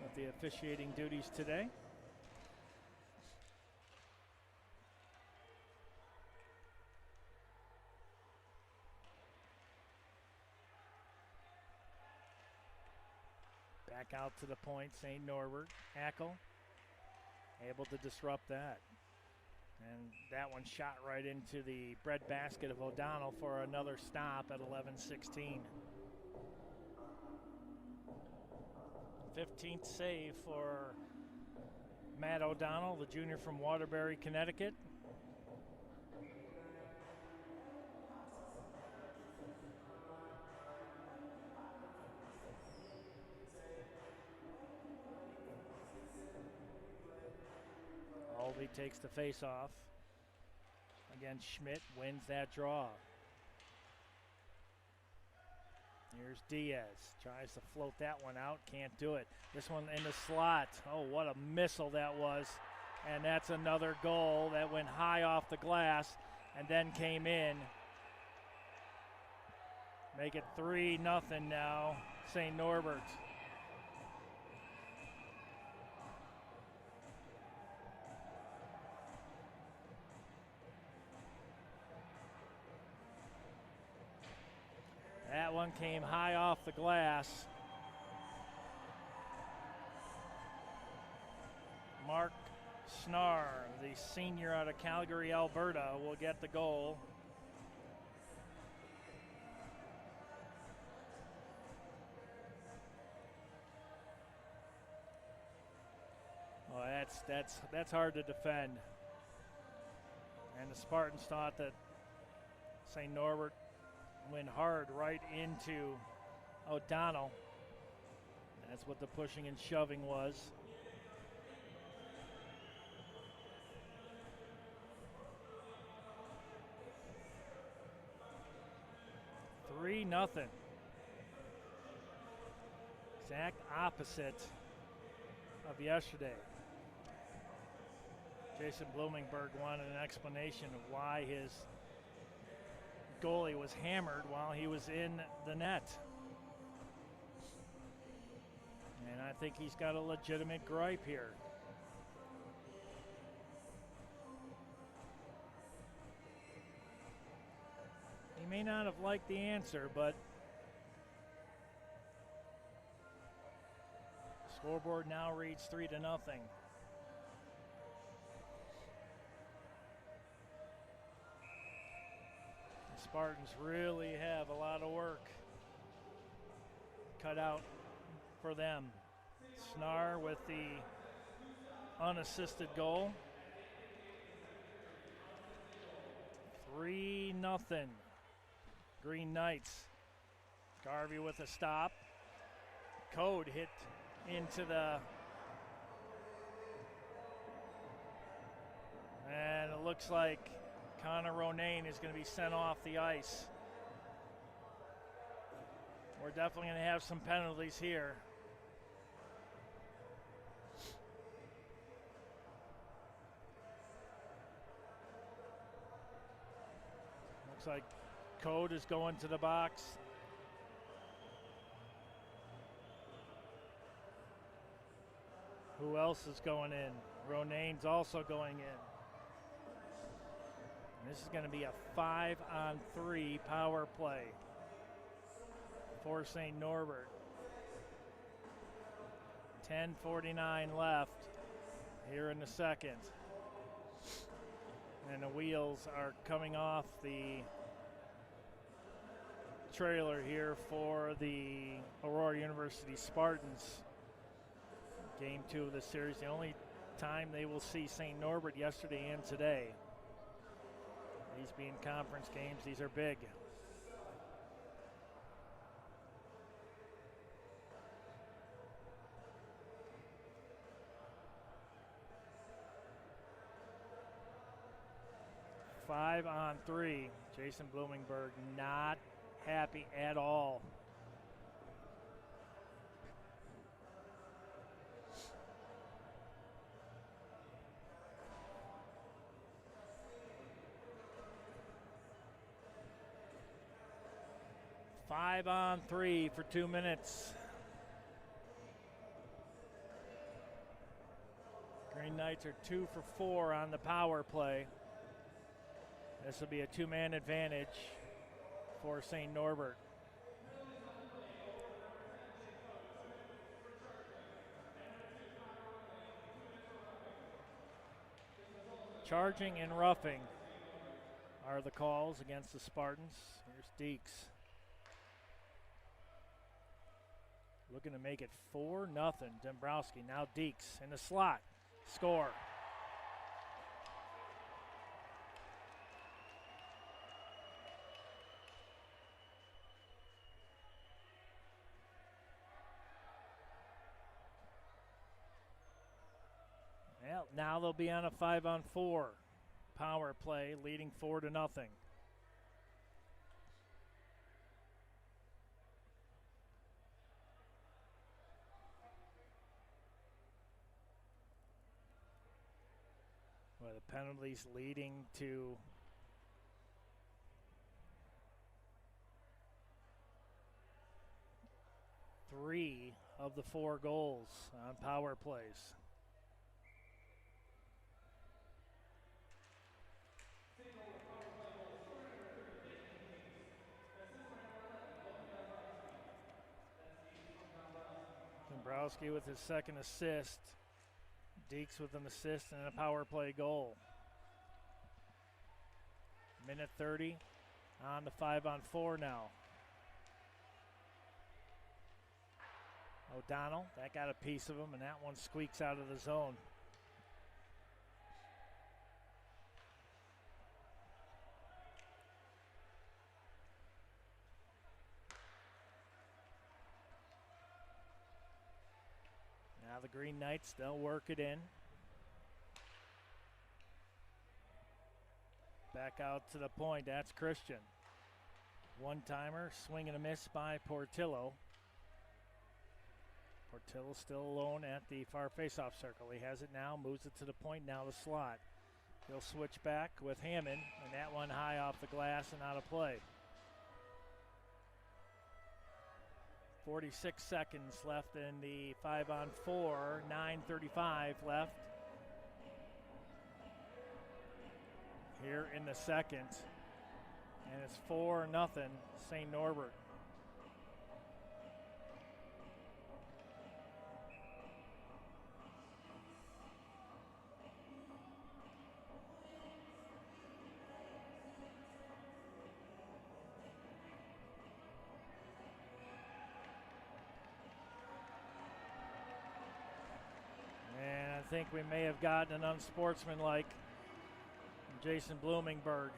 with the officiating duties today. Back out to the point, St. Norbert. Ackle able to disrupt that. And that one shot right into the breadbasket of O'Donnell for another stop at 11:16. 15th save for Matt O'Donnell, the junior from Waterbury, Connecticut. Olvey takes the face-off. Again, Schmidt wins that draw. Here's Diaz. Tries to float that one out. Can't do it. This one in the slot. Oh, what a missile that was. And that's another goal that went high off the glass and then came in. Make it 3-0 now, St. Norbert. That one came high off the glass. Mark Snar, the senior out of Calgary, Alberta, will get the goal. Well, that's hard to defend. And the Spartans thought that St. Norbert went hard right into O'Donnell. That's what the pushing and shoving was. Three nothing. Exact opposite of yesterday. Jason Blumenberg wanted an explanation of why his goalie was hammered while he was in the net. And I think he's got a legitimate gripe here. may not have liked the answer, but scoreboard now reads 3-0. The Spartans really have a lot of work cut out for them. Snar with the unassisted goal. 3-0. Green Knights. Garvey with a stop. Code hit into the... And it looks like Connor Ronayne is going to be sent off the ice. We're definitely going to have some penalties here. Looks like Code is going to the box. Who else is going in? Ronayne's also going in. And this is going to be a 5-on-3 power play for St. Norbert. 10:49 left here in the second. And the wheels are coming off the trailer here for the Aurora University Spartans. Game 2 of the series. The only time they will see St. Norbert yesterday and today. These being conference games, these are big. Five on three. Jason Bloomingberg not happy at all. Five on three for 2 minutes. Green Knights are 2 for 4 on the power play. This will be a 2-man advantage for St. Norbert. Charging and roughing are the calls against the Spartans. Here's Deeks. Looking to make it 4-0. Dombrowski, now Deeks in the slot. Score. Well, now they'll be on a 5-on-4 power play, leading 4-0. Well, the penalties leading to three of the 4 goals on power plays. Dombrowski with his second assist. Deeks with an assist and a power play goal. Minute 30 on the 5-on-4 now. O'Donnell, that got a piece of him, and that one squeaks out of the zone. Now the Green Knights, they'll work it in. Back out to the point, that's Christian. One-timer, swing and a miss by Portillo. Portillo still alone at the far face-off circle. He has it now, moves it to the point, now the slot. He'll switch back with Hammond, and that one high off the glass and out of play. 46 seconds left in the 5-on-4, 9:35 left. Here in the second. And it's 4-0 St. Norbert. And I think we may have gotten an unsportsmanlike Jason Bloomingberg.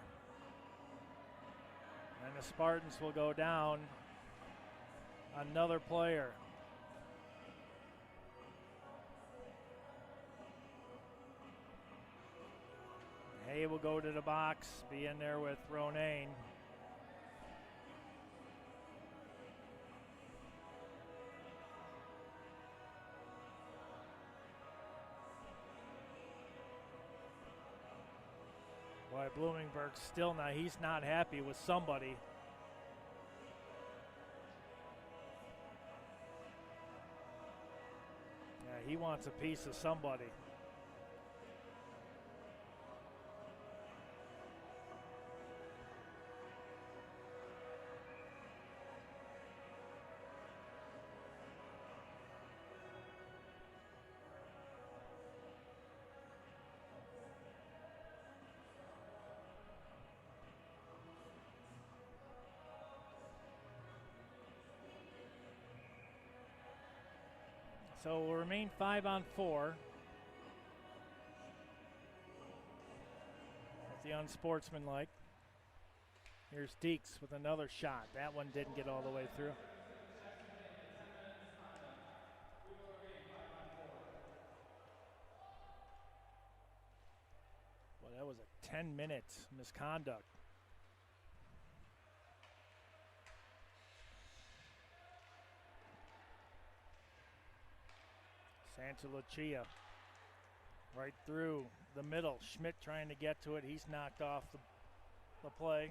And the Spartans will go down another player. Hay will go to the box, be in there with Ronayne. Boy, Bloomingberg still not, he's not happy with somebody. Yeah, he wants a piece of somebody. So we'll remain 5-on-4. That's the unsportsmanlike. Here's Deeks with another shot. That one didn't get all the way through. Well, that was a 10-minute misconduct. Santa Lucia right through the middle. Schmidt trying to get to it. He's knocked off the play.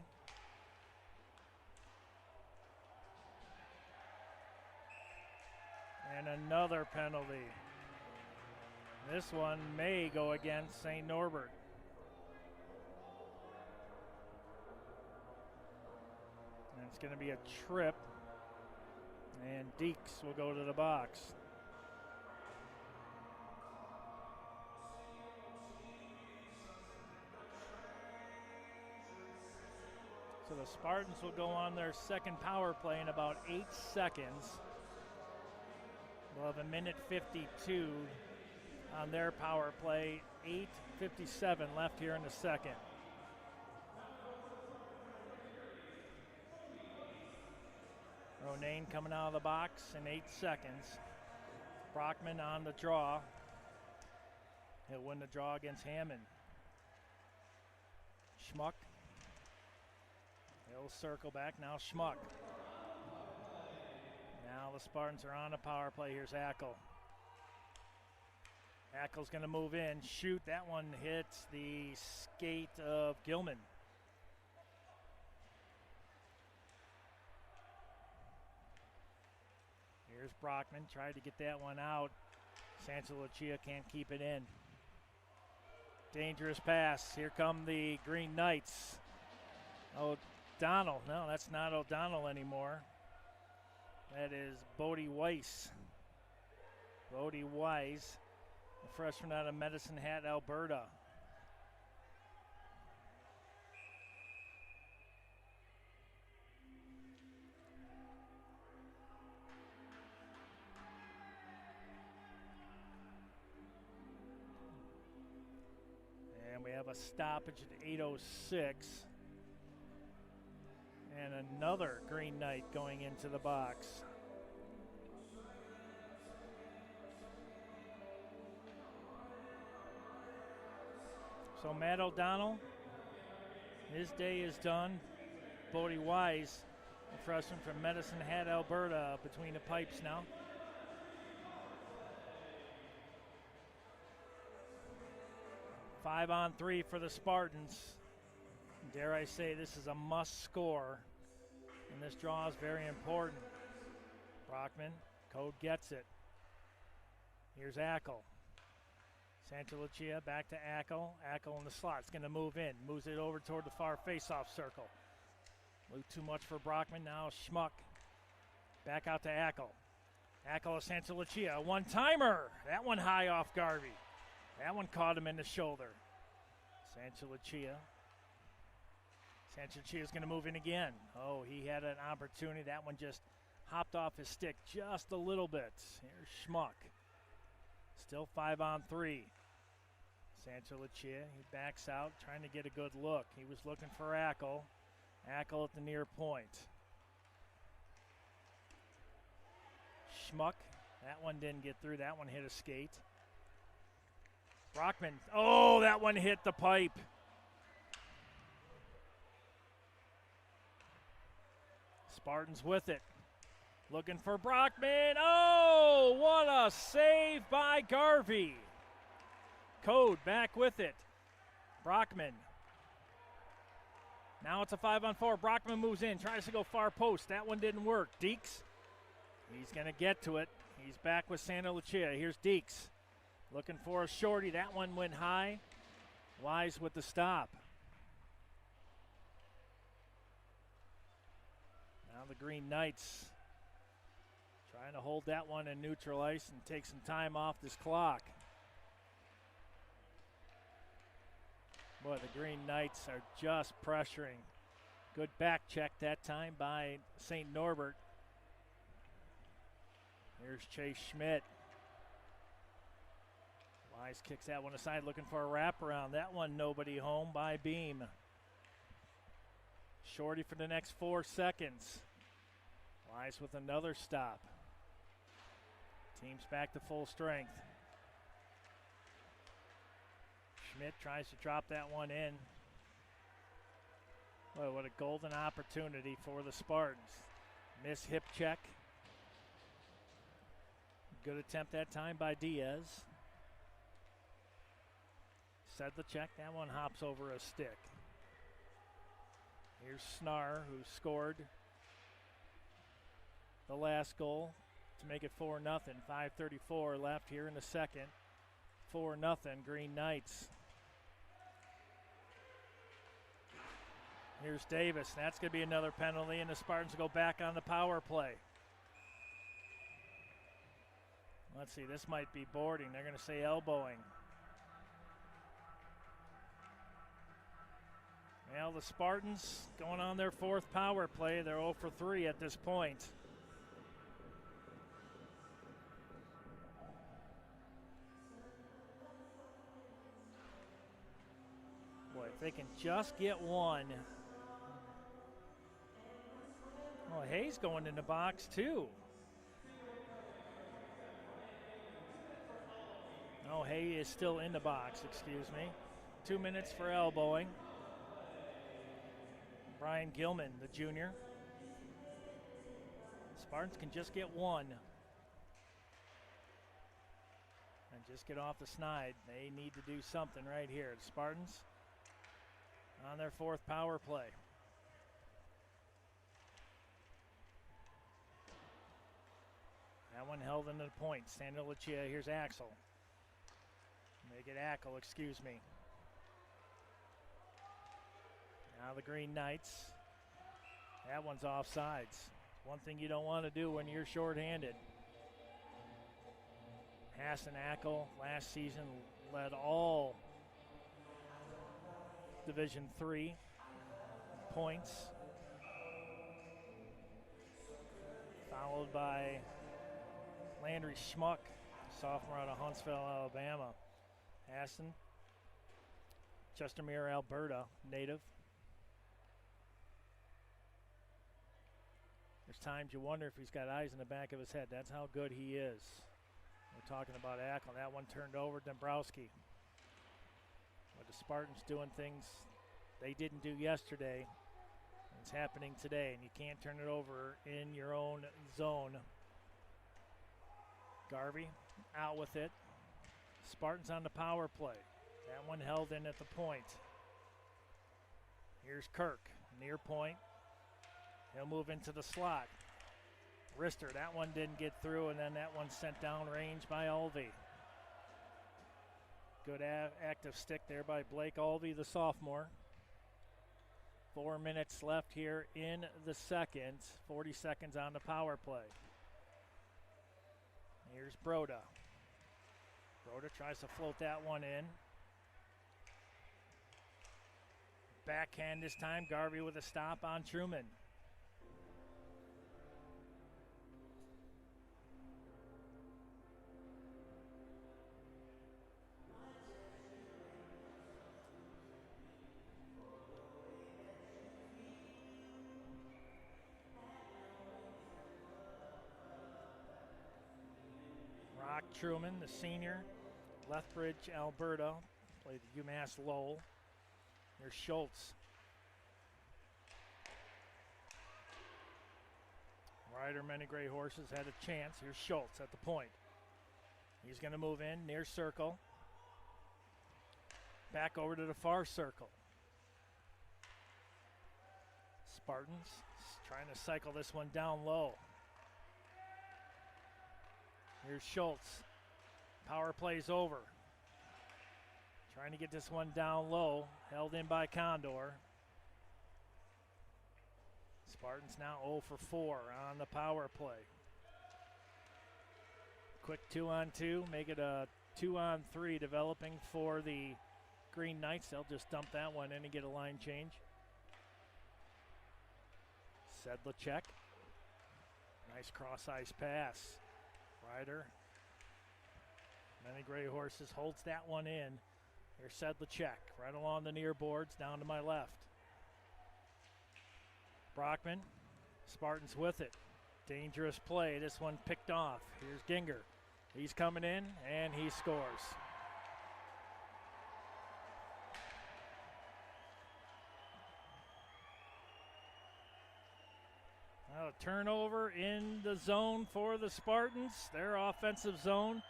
And another penalty. This one may go against St. Norbert. And it's going to be a trip. And Deeks will go to the box. So the Spartans will go on their second power play in about 8 seconds. We'll have 1:52 on their power play. 8:57 left here in the second. Ronayne coming out of the box in 8 seconds. Brockman on the draw. He'll win the draw against Hammond. Schmuck. He'll circle back, now Schmuck. Now the Spartans are on a power play. Here's Ackel. Ackel's going to move in, shoot. That one hits the skate of Gilman. Here's Brockman, tried to get that one out. Santa Lucia can't keep it in. Dangerous pass. Here come the Green Knights. O'Donnell. No, that's not O'Donnell anymore. That is Bodie Weiss. Bodie Weiss, a freshman out of Medicine Hat, Alberta. And we have a stoppage at 8:06. And another Green Knight going into the box. So Matt O'Donnell, his day is done. Bodie Wise, a freshman from Medicine Hat, Alberta, between the pipes now. Five on three for the Spartans. Dare I say, this is a must score, and this draw is very important. Brockman, Code gets it. Here's Ackel. Santa Lucia back to Ackel. Ackel in the slot. It's going to move in. Moves it over toward the far face-off circle. A little too much for Brockman. Now Schmuck. Back out to Ackel. Ackel of Santa Lucia. One-timer. That one high off Garvey. That one caught him in the shoulder. Santa Lucia. Santa Lucia's going to move in again. Oh, he had an opportunity. That one just hopped off his stick just a little bit. Here's Schmuck. Still 5-on-3. Santa Lucia, he backs out, trying to get a good look. He was looking for Ackel. Ackel at the near point. Schmuck, that one didn't get through. That one hit a skate. Brockman, oh, that one hit the pipe. Spartans with it. Looking for Brockman. Oh, what a save by Garvey. Code back with it. Brockman. Now it's a 5-on-4. Brockman moves in, tries to go far post. That one didn't work. Deeks, he's going to get to it. He's back with Santa Lucia. Here's Deeks. Looking for a shorty. That one went high. Wise with the stop. Now the Green Knights trying to hold that one in neutral ice and take some time off this clock. Boy, the Green Knights are just pressuring. Good back check that time by St. Norbert. Here's Chase Schmidt. Wise kicks that one aside, looking for a wraparound. That one nobody home by Beam. Shorty for the next 4 seconds. Wise with another stop. Team's back to full strength. Schmidt tries to drop that one in. Boy, what a golden opportunity for the Spartans. Miss hip check. Good attempt that time by Diaz. Set the check. That one hops over a stick. Here's Snar, who scored the last goal to make it 4-0. 5:34 left here in the second. 4-0 Green Knights. Here's Davis. That's going to be another penalty, and the Spartans go back on the power play. Let's see, this might be boarding. They're going to say elbowing. Well, the Spartans going on their 4th power play. They're 0 for 3 at this point. Boy, if they can just get one. Well, Hayes going in the box too. Oh, Hay is still in the box, excuse me. 2 minutes for elbowing. Brian Gilman, the junior. Spartans can just get one. And just get off the snide. They need to do something right here. The Spartans on their 4th power play. That one held into the point. Santa Lucia, here's Axel. Make it Ackel, excuse me. Now the Green Knights. That one's offsides. One thing you don't want to do when you're shorthanded. Hassan Ackel last season led all Division III points. Followed by Landry Schmuck, sophomore out of Huntsville, Alabama. Hassan, Chestermere, Alberta, native. There's times you wonder if he's got eyes in the back of his head. That's how good he is. We're talking about Ackel. That one turned over. Dombrowski. But the Spartans doing things they didn't do yesterday. It's happening today, and you can't turn it over in your own zone. Garvey out with it. Spartans on the power play. That one held in at the point. Here's Kirk, near point. He'll move into the slot. Rister, that one didn't get through, and then that one sent down range by Alvey. Good active stick there by Blake Alvey, the sophomore. 4 minutes left here in the second. 40 seconds on the power play. Here's Broda. Broda tries to float that one in. Backhand this time. Garvey with a stop on Truman. Rock Truman, the senior, Lethbridge, Alberta, played at UMass Lowell. There's Schultz. Rider, Many Gray Horses had a chance. Here's Schultz at the point. He's going to move in near circle. Back over to the far circle. Spartans trying to cycle this one down low. Here's Schultz. Power play's over. Trying to get this one down low. Held in by Condor. Spartans now 0 for 4 on the power play. Quick 2-on-2. Make it a 2-on-3 developing for the Green Knights. They'll just dump that one in and get a line change. Sedlacek. Nice cross-ice pass. Ryder, Many Gray Horses holds that one in. Here's Sedlacek, right along the near boards, down to my left. Brockman, Spartans with it. Dangerous play, this one picked off. Here's Ginger. He's coming in, and he scores. Now a turnover in the zone for the Spartans, their offensive zone.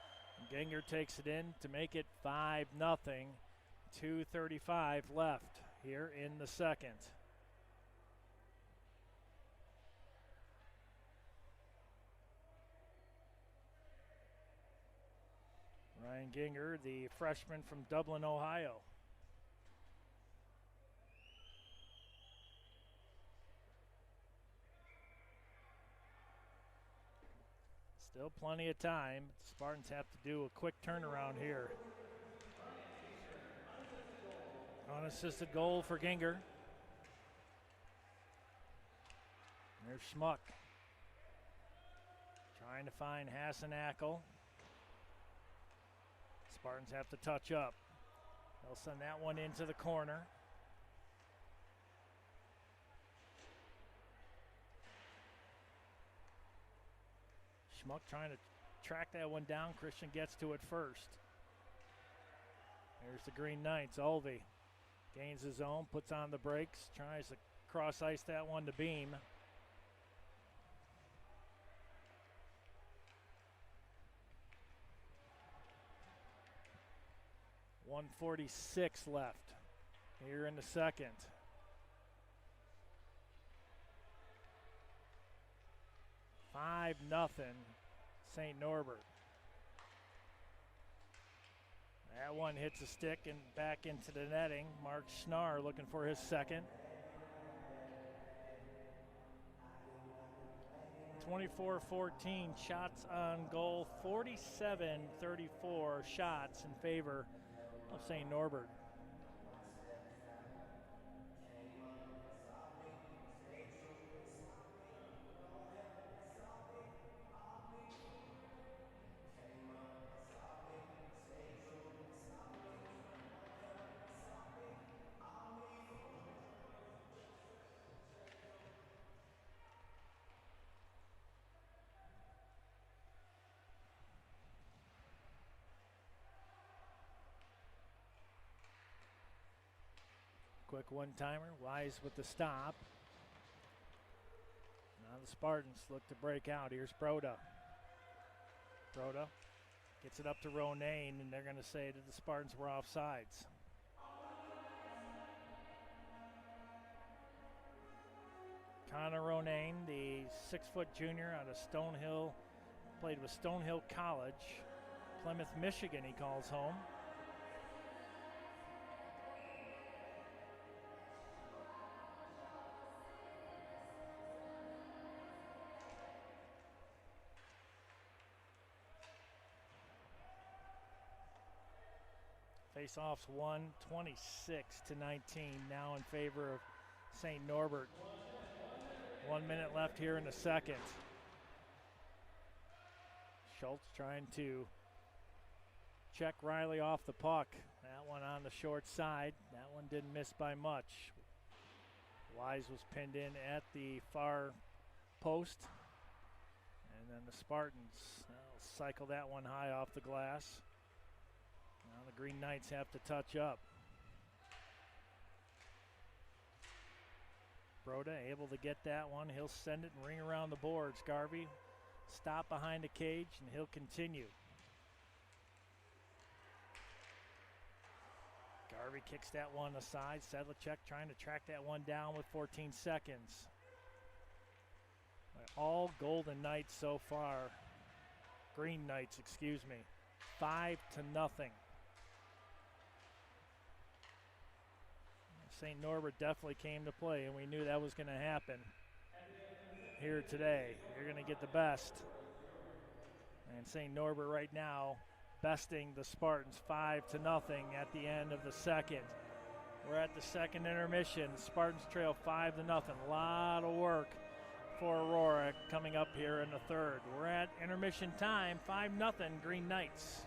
Ginger takes it in to make it 5-0. 2:35 left here in the second. Ryan Ginger, the freshman from Dublin, Ohio. Still plenty of time. The Spartans have to do a quick turnaround here. Unassisted goal for Ginger. There's Schmuck. Trying to find Hasanackle. Spartans have to touch up. They'll send that one into the corner. Schmuck trying to track that one down. Christian gets to it first. There's the Green Knights. Olvey gains his own, puts on the brakes, tries to cross ice that one to Beam. .146 left here in the second. Nothing, St. Norbert. That one hits a stick and back into the netting. Mark Schnarr looking for his second. 24-14 shots on goal, 47-34 shots in favor of St. Norbert. Quick one-timer, Wise with the stop. Now the Spartans look to break out. Here's Broda. Broda gets it up to Ronayne, and they're going to say that the Spartans were offsides. Connor Ronayne, the 6-foot junior out of Stonehill, played with Stonehill College. Plymouth, Michigan, he calls home. Face-offs won 26-19, now in favor of St. Norbert. 1 minute left here in the second. Schultz trying to check Riley off the puck. That one on the short side. That one didn't miss by much. Wise was pinned in at the far post. And then the Spartans cycle that one high off the glass. Now the Green Knights have to touch up. Broda able to get that one. He'll send it and ring around the boards. Garvey stop behind the cage and he'll continue. Garvey kicks that one aside. Sedlacek trying to track that one down with 14 seconds. All Golden Knights so far. Green Knights, excuse me. 5-0. St. Norbert definitely came to play, and we knew that was going to happen here today. You're going to get the best. And St. Norbert right now besting the Spartans 5-0 at the end of the second. We're at the second intermission. Spartans trail 5-0. A lot of work for Aurora coming up here in the third. We're at intermission time, 5-0 Green Knights.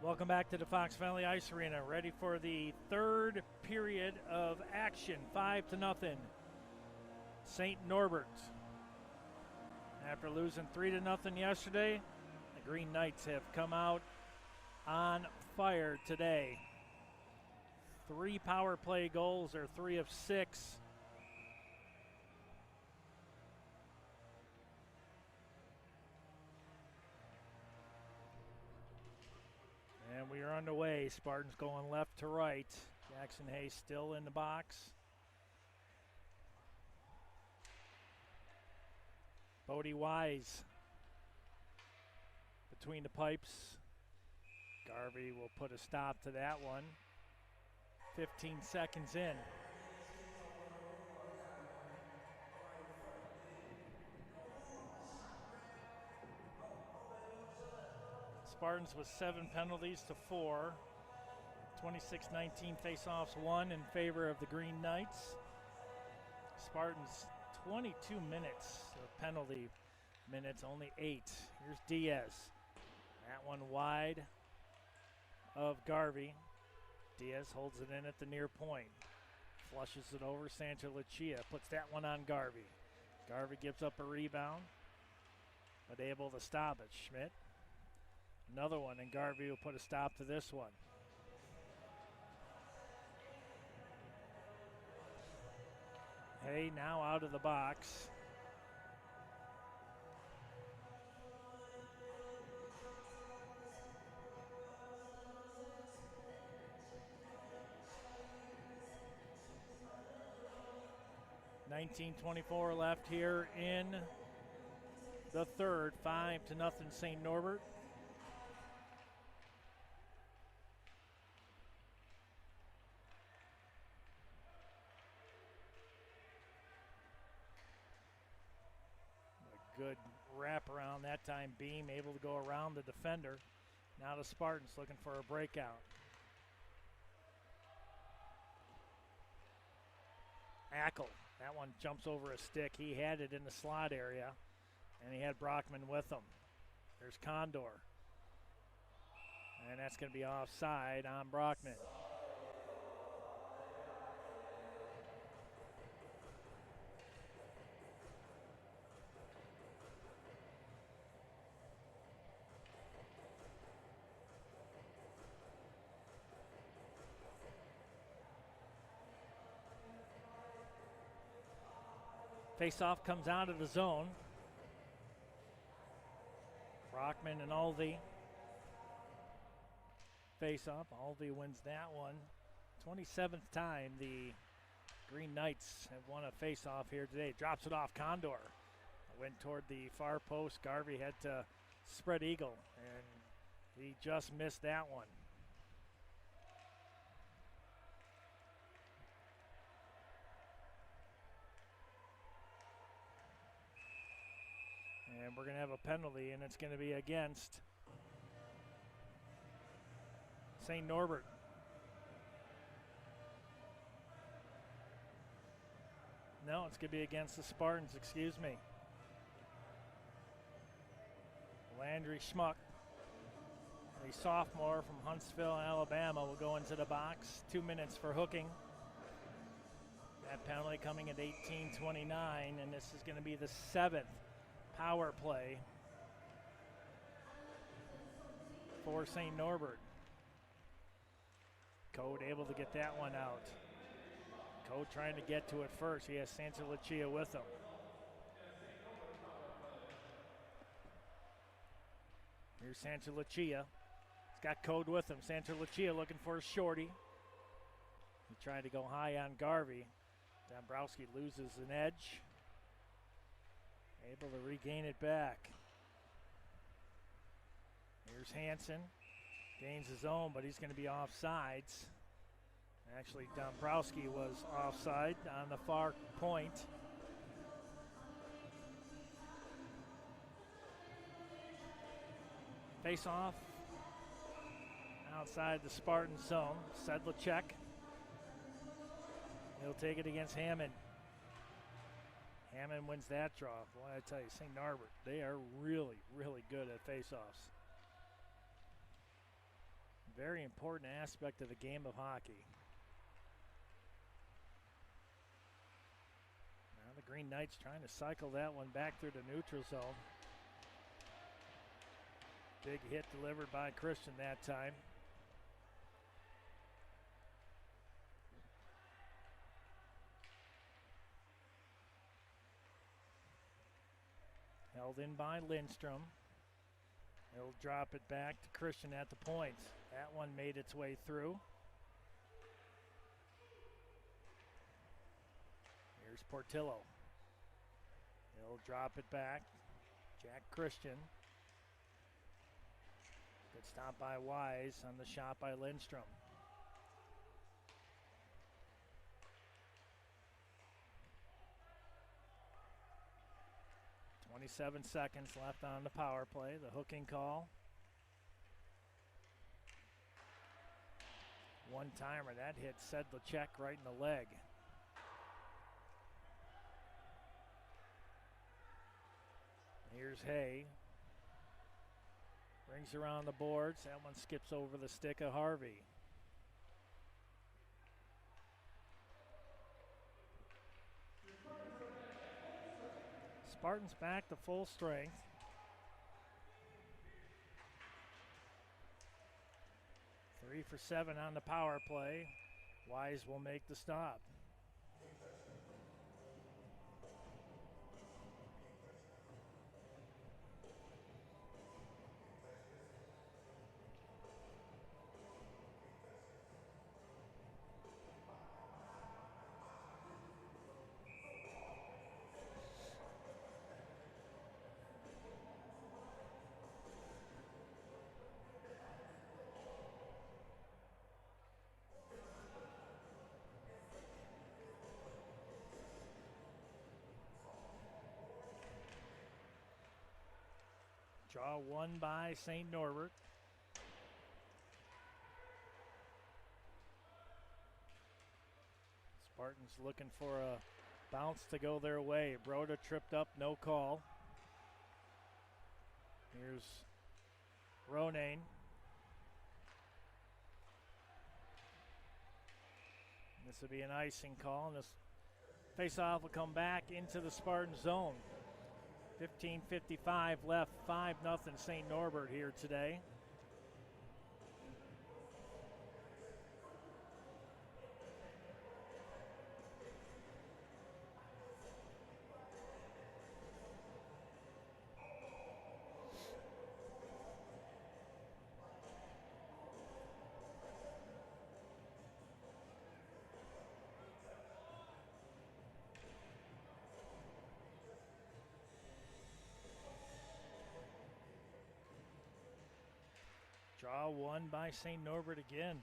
Welcome back to the Fox Valley Ice Arena. Ready for the third period of action. 5-0. St. Norbert. After losing 3-0 yesterday, the Green Knights have come out on fire today. 3 power play goals, or 3 of 6. And we are underway. Spartans going left to right. Jackson Hayes still in the box. Bodie Wise between the pipes. Garvey will put a stop to that one. 15 seconds in. Spartans with 7 penalties to 4. 26-19 face-offs won in favor of the Green Knights. Spartans 22 minutes of penalty minutes, only 8. Here's Diaz. That one wide of Garvey. Diaz holds it in at the near point. Flushes it over. Sancho Lucia puts that one on Garvey. Garvey gives up a rebound, but able to stop it. Schmidt. Another one, and Garvey will put a stop to this one. Hay now out of the box. .19:24 left here in the third. 5-0 St. Norbert. Good wraparound that time. Beam able to go around the defender. Now the Spartans looking for a breakout. Ackle. That one jumps over a stick. He had it in the slot area, and he had Brockman with him. There's Condor. And that's going to be offside on Brockman. Face-off comes out of the zone. Brockman and Aldi. Face-off. Aldi wins that one. 27th time the Green Knights have won a face-off here today. Drops it off Condor. Went toward the far post. Garvey had to spread eagle, and he just missed that one. And we're going to have a penalty, and it's going to be against St. Norbert. No, it's going to be against the Spartans, excuse me. Landry Schmuck, a sophomore from Huntsville, Alabama, will go into the box. 2 minutes for hooking. That penalty coming at 18:29, and this is going to be the 7th power play for St. Norbert. Code able to get that one out. Code trying to get to it first. He has Santa Lucia with him. Here's Santa Lucia. He's got Code with him. Santa Lucia looking for a shorty. He tried to go high on Garvey. Dombrowski loses an edge. Able to regain it back. Here's Hansen. Gains his own, but he's going to be offsides. Actually, Dombrowski was offside on the far point. Face off outside the Spartan zone. Sedlacek. He'll take it against Hammond. Hammond wins that draw. Boy, I tell you, St. Norbert, they are really, really good at face-offs. very important aspect of the game of hockey. Now the Green Knights trying to cycle that one back through the neutral zone. Big hit delivered by Christian that time. Held in by Lindstrom. He'll drop it back to Christian at the point. That one made its way through. Here's Portillo. He'll drop it back. Jack Christian. Good stop by Wise on the shot by Lindstrom. .27 seconds left on the power play. The hooking call. One-timer. That hit Sedlacek right in the leg. Here's Hay. Brings around the boards. That one skips over the stick of Harvey. Spartans back to full strength. Three for 7 on the power play. Wise will make the stop. Draw one by St. Norbert. Spartans looking for a bounce to go their way. Broda tripped up, no call. Here's Ronayne. This will be an icing call, and this faceoff will come back into the Spartan zone. 15:55 left, 5-0 St. Norbert here today. Draw one by St. Norbert again.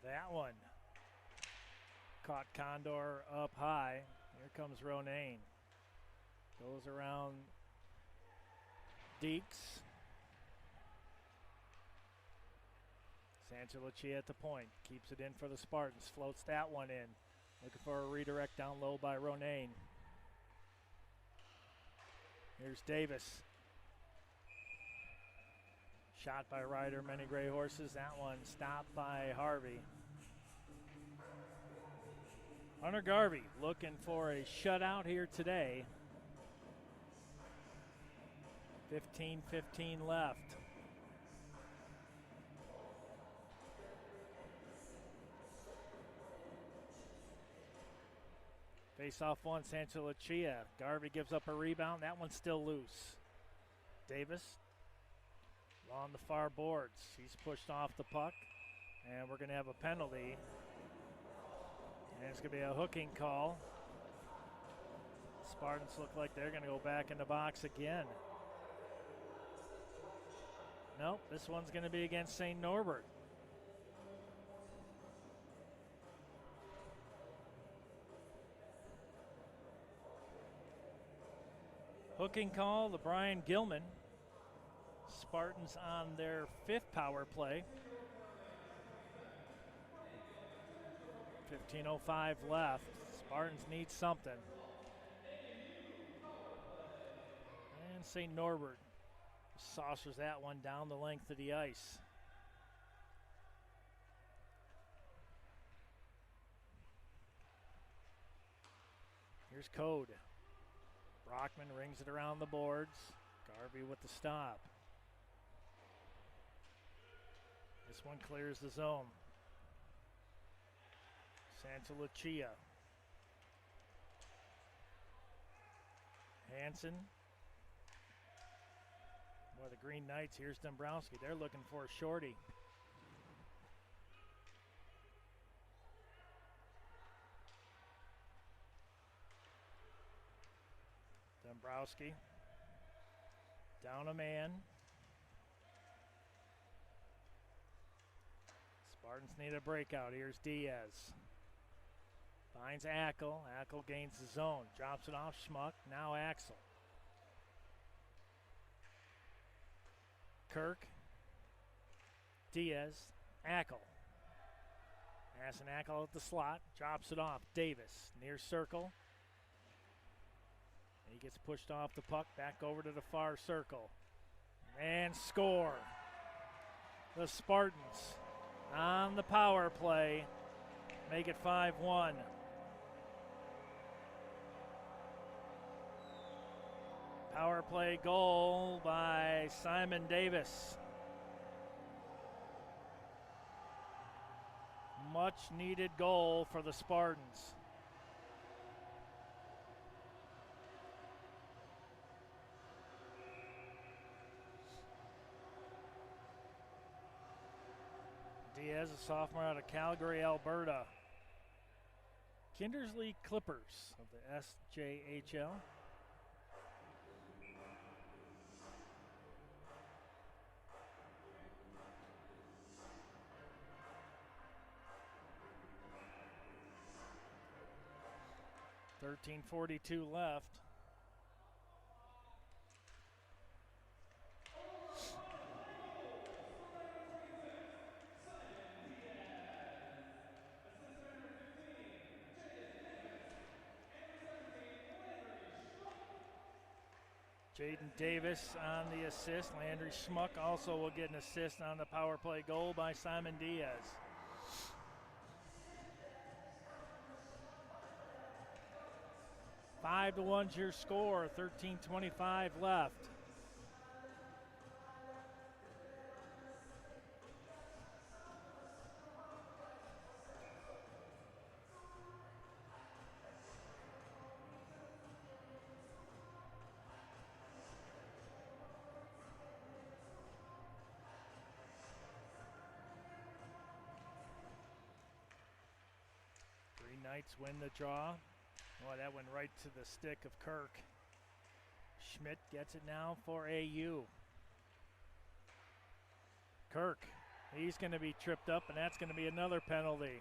That one caught Condor up high. Here comes Ronayne. Goes around Deeks. Sanchalachi at the point, keeps it in for the Spartans, floats that one in. Looking for a redirect down low by Ronayne. Here's Davis. Shot by Ryder, Many Gray Horses. That one stopped by Harvey. Hunter Garvey looking for a shutout here today. 15:15 left. Face off one, Sanchalachi. Garvey gives up a rebound. That one's still loose. Davis on the far boards. He's pushed off the puck, and we're going to have a penalty. And it's going to be a hooking call. Spartans look like they're going to go back in the box again. Nope, this one's going to be against St. Norbert. Hooking call to Brian Gilman. Spartans on their 5th power play. 15:05 left. Spartans need something. And St. Norbert saucers that one down the length of the ice. Here's Code. Brockman rings it around the boards. Garvey with the stop. This one clears the zone. Santa Lucia. Hansen. Boy, the Green Knights, here's Dombrowski. They're looking for a shorty. Dombrowski. Down a man. Spartans need a breakout. Here's Diaz. Finds Ackel. Ackel gains the zone. Drops it off Schmuck. Now Axel. Kirk. Diaz. Ackel. Passing Ackel at the slot. Drops it off. Davis. Near circle. He gets pushed off the puck. Back over to the far circle. And score. The Spartans on the power play make it 5-1. Power play goal by Simon Davis. Much needed goal for the Spartans. Diaz, a sophomore out of Calgary, Alberta. Kindersley Clippers of the SJHL. .42 left. Jaden Davis on the assist. Landry Schmuck also will get an assist on the power play goal by Simon Diaz. Five to 1's your score. 13:25 left. Green Knights win the draw. Boy, that went right to the stick of Kirk. Schmidt gets it now for AU. Kirk, he's going to be tripped up, and that's going to be another penalty.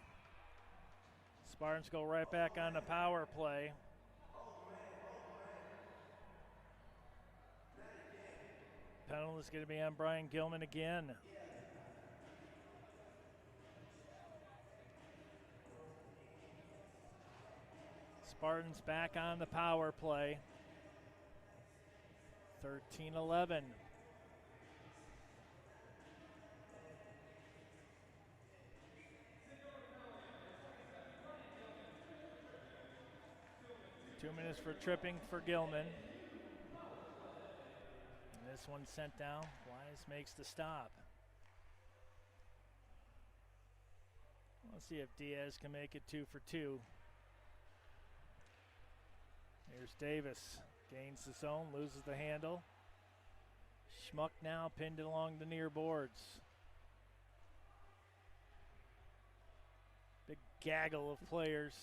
Spartans go right back on the power play. Penalty is going to be on Brian Gilman again. Spartans back on the power play. 13-11. Two minutes for tripping for Gilman. And this one sent down. Wise makes the stop. Let's see if Diaz can make it 2 for 2. Here's Davis, gains the zone, loses the handle. Schmuck now pinned along the near boards. Big gaggle of players.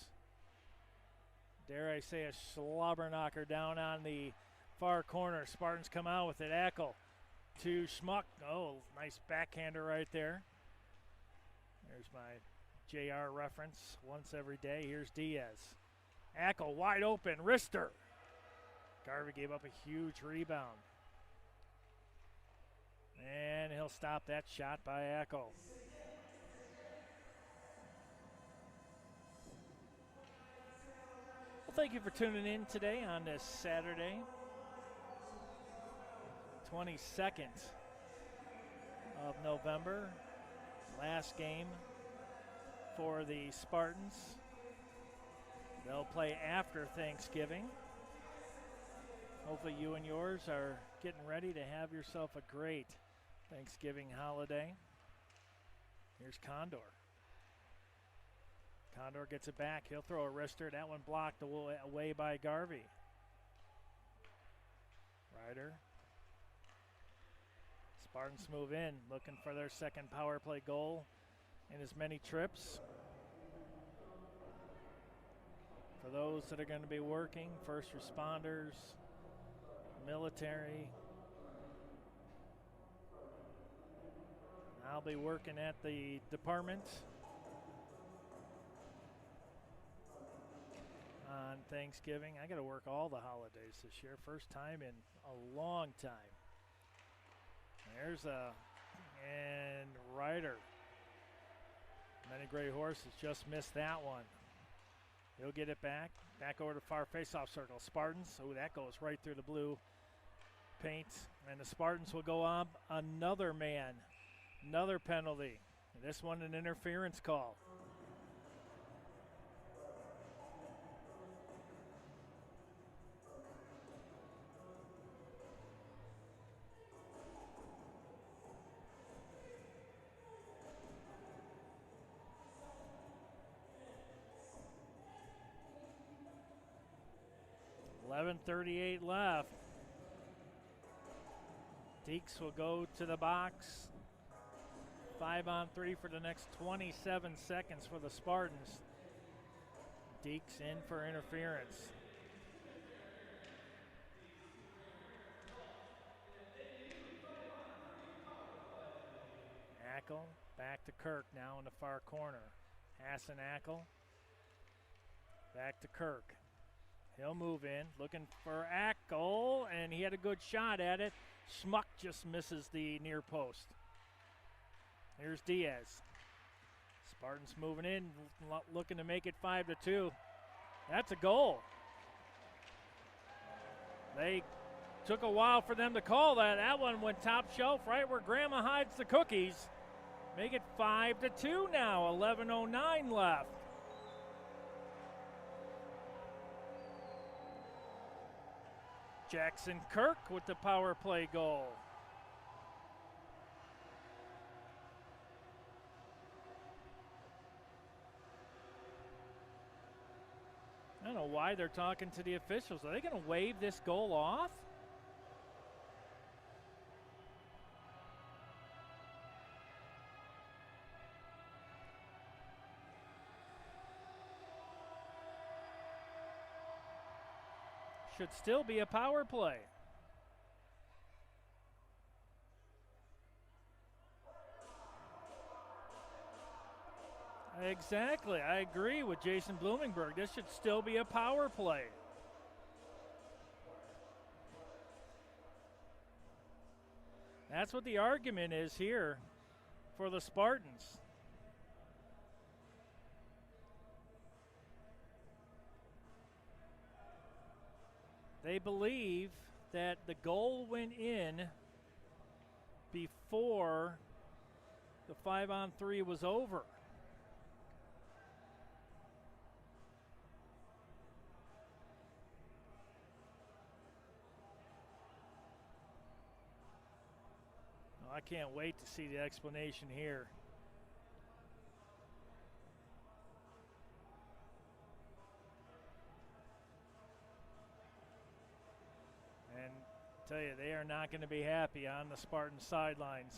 Dare I say a slobber knocker down on the far corner. Spartans come out with it. Ackel to Schmuck. Oh, nice backhander right there. There's my JR reference once every day. Here's Diaz. Ackel wide open, wrister. Garvey gave up a huge rebound. And he'll stop that shot by Ackel. thank you for tuning in today on this Saturday, 22nd of November. Last game for the Spartans. They'll play after Thanksgiving. Hopefully you and yours are getting ready to have yourself a great Thanksgiving holiday. Here's Condor. Condor gets it back. He'll throw a wrister. That one blocked away by Garvey. Ryder. Spartans move in, looking for their second power play goal in as many trips. For those that are going to be working, first responders, military. I'll be working at the department on Thanksgiving. I got to work all the holidays this year. First time in a long time. There's and Ryder. Many Gray Horses just missed that one. He'll get it back over to far face-off circle. Spartans, oh, that goes right through the blue paint. And the Spartans will go on another man, another penalty. This one an interference call. .38 left. Deeks will go to the box. 5-on-3 for the next 27 seconds for the Spartans. Deeks in for interference. Ackle back to Kirk now in the far corner. Hassan Ackle back to Kirk. He'll move in, looking for Ackle, and he had a good shot at it. Schmuck just misses the near post. Here's Diaz. Spartans moving in, looking to make it 5-2. That's a goal. They took a while for them to call that. That one went top shelf right where Grandma hides the cookies. Make it 5-2 now, 11:09 left. Jackson Kirk with the power play goal. I don't know why they're talking to the officials. Are they going to wave this goal off? Should still be a power play. Exactly. I agree with Jason Blumenberg. This should still be a power play. That's what the argument is here for the Spartans. They believe that the goal went in before the 5-on-3 was over. Oh, I can't wait to see the explanation here. And I tell you, they are not going to be happy on the Spartan sidelines.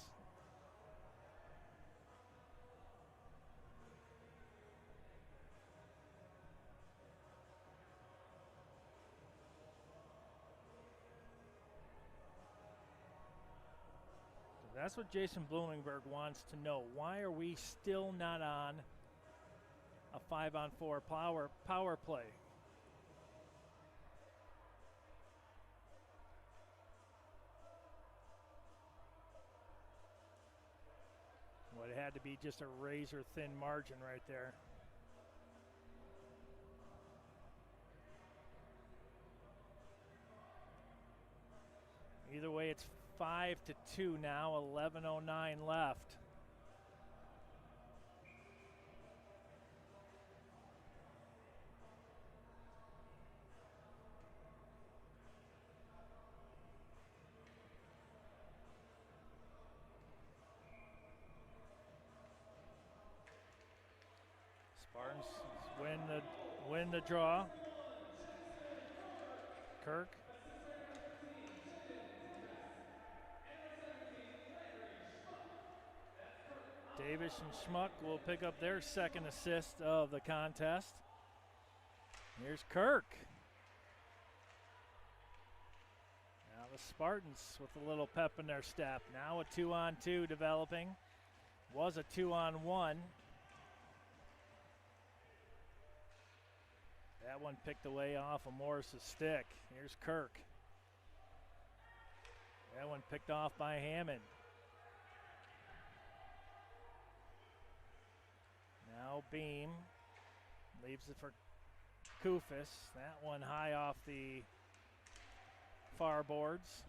That's what Jason Blumenberg wants to know. Why are we still not on a 5-on-4 power play? Well, it had to be just a razor-thin margin right there. 5-2 now, 11:09 left. Spartans win the draw. Kirk. Davis and Schmuck will pick up their second assist of the contest. Here's Kirk. Now the Spartans with a little pep in their step. Now a 2-on-2 developing. Was a 2-on-1. That one picked away off of Morris's stick. Here's Kirk. That one picked off by Hammond. Now Beam leaves it for Kufis. That one high off the far boards.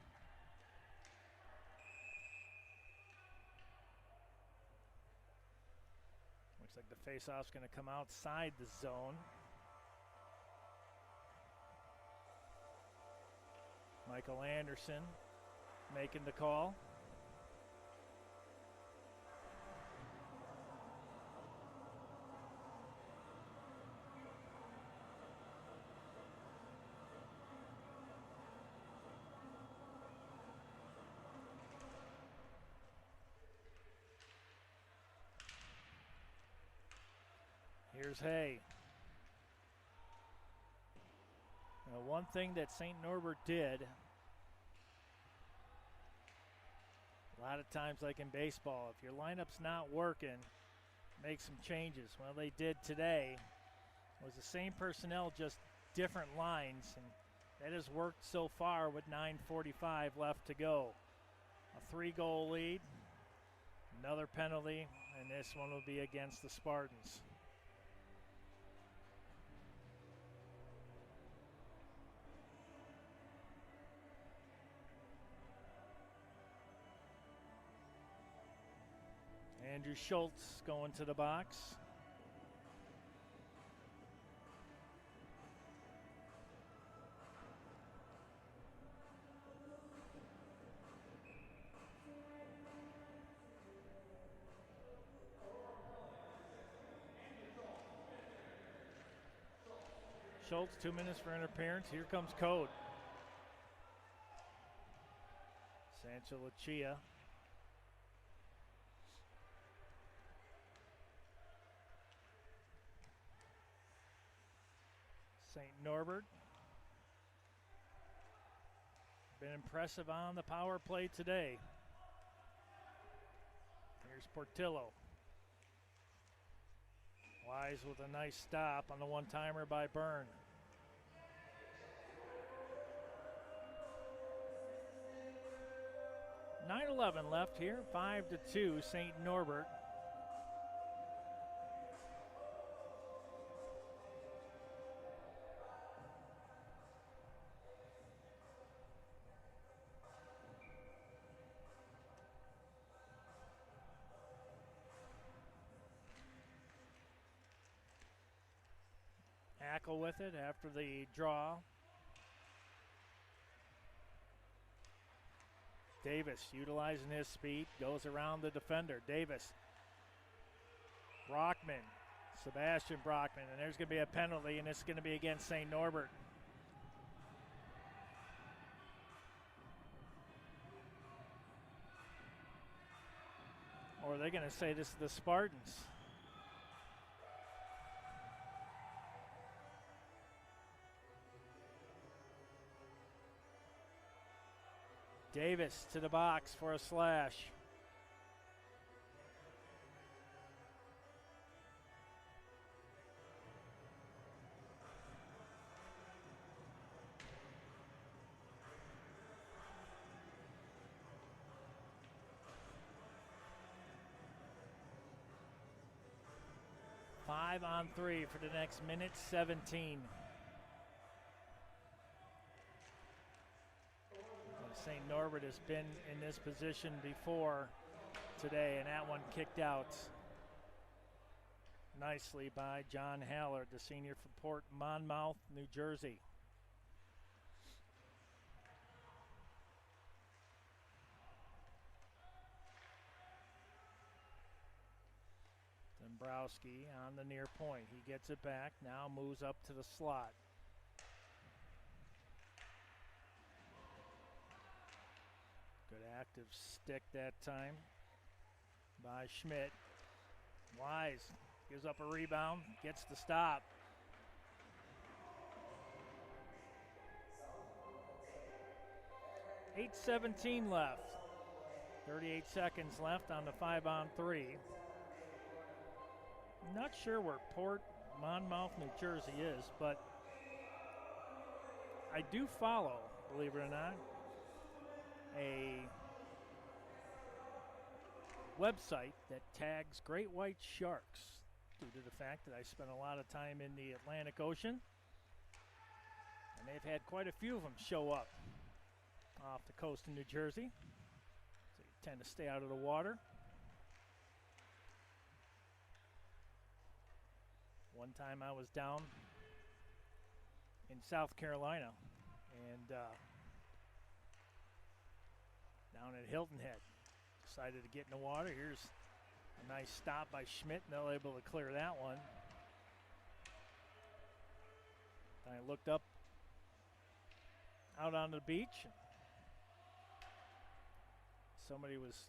Looks like the faceoff's going to come outside the zone. Michael Anderson making the call. Here's Hay. Now, one thing that St. Norbert did, a lot of times like in baseball, if your lineup's not working, make some changes. Well, they did today. It was the same personnel, just different lines, and that has worked so far with 9:45 left to go. A 3-goal lead, another penalty, and this one will be against the Spartans. Andrew Schultz going to the box. Schultz, 2 minutes for interference. Here comes Code. Sancho Lucia. St. Norbert. Been impressive on the power play today. Here's Portillo. Wise with a nice stop on the one-timer by Byrne. .9:11 left here, 5-2, St. Norbert. Hackle with it after the draw. Davis utilizing his speed, goes around the defender. Davis, Brockman, Sebastian Brockman, and there's going to be a penalty, and it's going to be against St. Norbert. Or are they going to say this is the Spartans? Davis to the box for a slash. Five on three for the next minute 17. St. Norbert has been in this position before today, and that one kicked out nicely by John Hallard, the senior from Port Monmouth, New Jersey. Dombrowski on the near point. He gets it back, now moves up to the slot. Good active stick that time by Schmidt. Wise gives up a rebound, gets the stop. .8:17 left. 38 seconds left on the 5-on-3. I'm not sure where Port Monmouth, New Jersey is, but I do follow, believe it or not, a website that tags great white sharks due to the fact that I spent a lot of time in the Atlantic Ocean, and they've had quite a few of them show up off the coast of New Jersey, so you tend to stay out of the water. One time I was down in South Carolina and down at Hilton Head. Decided to get in the water. Here's a nice stop by Schmidt, and they're able to clear that one. I looked up out on the beach. Somebody was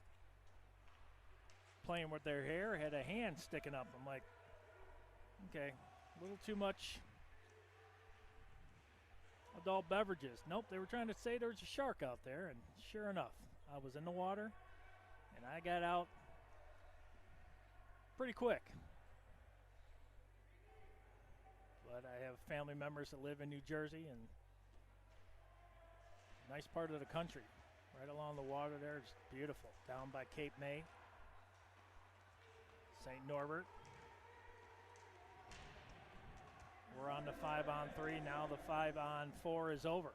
playing with their hair, had a hand sticking up. I'm like, okay, a little too much adult beverages. Nope, they were trying to say there was a shark out there, and sure enough, I was in the water, and I got out pretty quick. But I have family members that live in New Jersey, and nice part of the country. Right along the water there, it's beautiful. Down by Cape May, St. Norbert. We're on the 5-on-3. Now the 5-on-4 is over.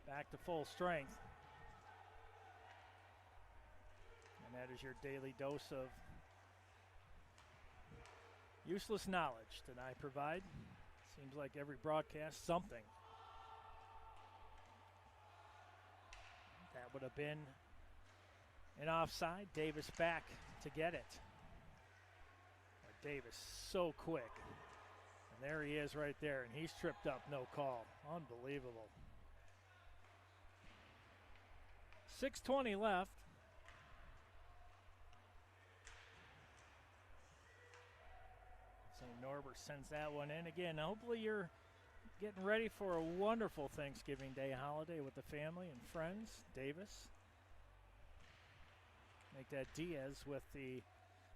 Back to full strength. And that is your daily dose of useless knowledge that I provide. Seems like every broadcast, something. That would have been an offside. Davis back to get it. But Davis so quick. And there he is right there, and he's tripped up, no call. Unbelievable. 6:20 left. St. Norbert sends that one in. Again, hopefully you're getting ready for a wonderful Thanksgiving Day holiday with the family and friends. Davis. Make that Diaz with the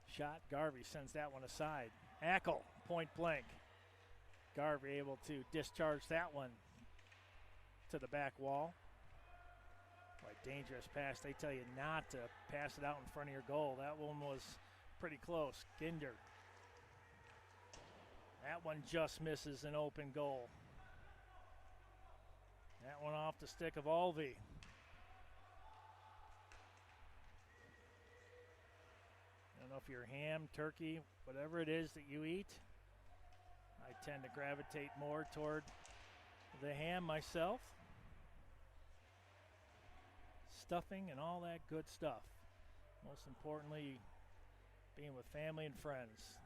shot. Garvey sends that one aside. Ackle, point blank. Garvey able to discharge that one to the back wall. Boy, dangerous pass. They tell you not to pass it out in front of your goal. That one was pretty close. Ginder. That one just misses an open goal. That one off the stick of Alvey. I don't know if you're ham, turkey, whatever it is that you eat. I tend to gravitate more toward the ham myself. Stuffing and all that good stuff. Most importantly, being with family and friends.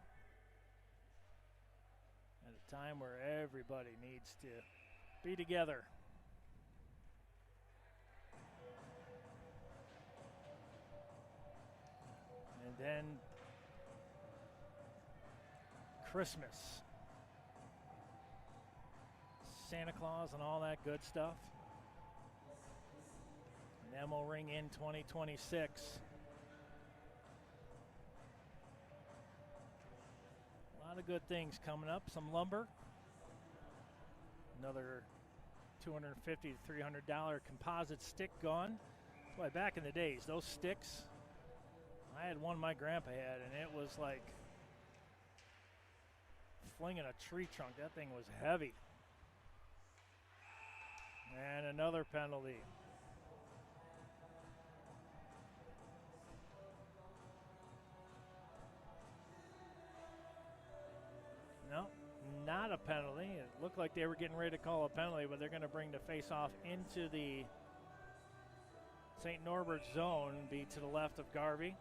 At a time where everybody needs to be together. And then Christmas. Santa Claus and all that good stuff. And then we'll ring in 2026. A lot of good things coming up. Some lumber. Another $250 to $300 composite stick gone. Boy, back in the days, those sticks, I had one my grandpa had, and it was like flinging a tree trunk. That thing was heavy. And another penalty. not a penalty. It looked like they were getting ready to call a penalty, but they're going to bring the face-off into the St. Norbert zone and be to the left of Garvey.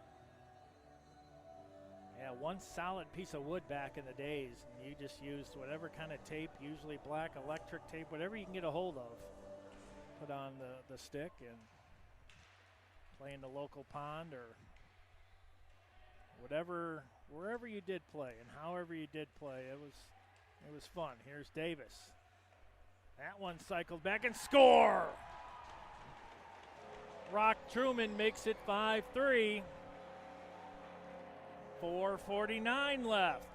Yeah, one solid piece of wood back in the days. And you just used whatever kind of tape, usually black electric tape, whatever you can get a hold of. Put on the stick and play in the local pond or whatever, wherever you did play and however you did play, it was fun. Here's Davis. That one cycled back and score! Rock Truman makes it 5-3. 4:49 left.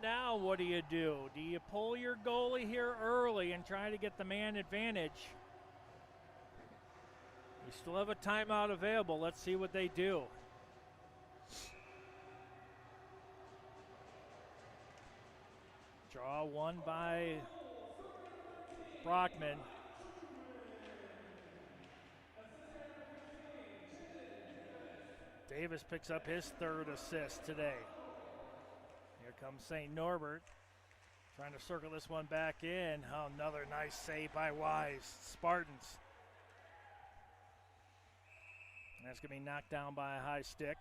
Now, what do you do? Do you pull your goalie here early and try to get the man advantage? You still have a timeout available. Let's see what they do. Draw one by Brockman. Davis picks up his third assist today. Here comes St. Norbert. Trying to circle this one back in. Oh, another nice save by Wise. Spartans. That's going to be knocked down by a high stick.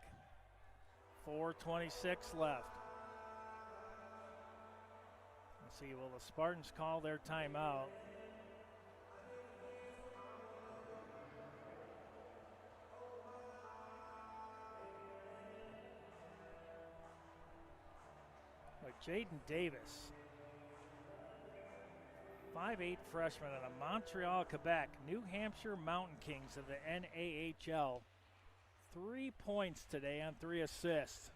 4:26 left. Let's see, will the Spartans call their timeout? Jaden Davis, 5'8" freshman out of Montreal, Quebec, New Hampshire Mountain Kings of the NAHL. 3 points today on 3 assists.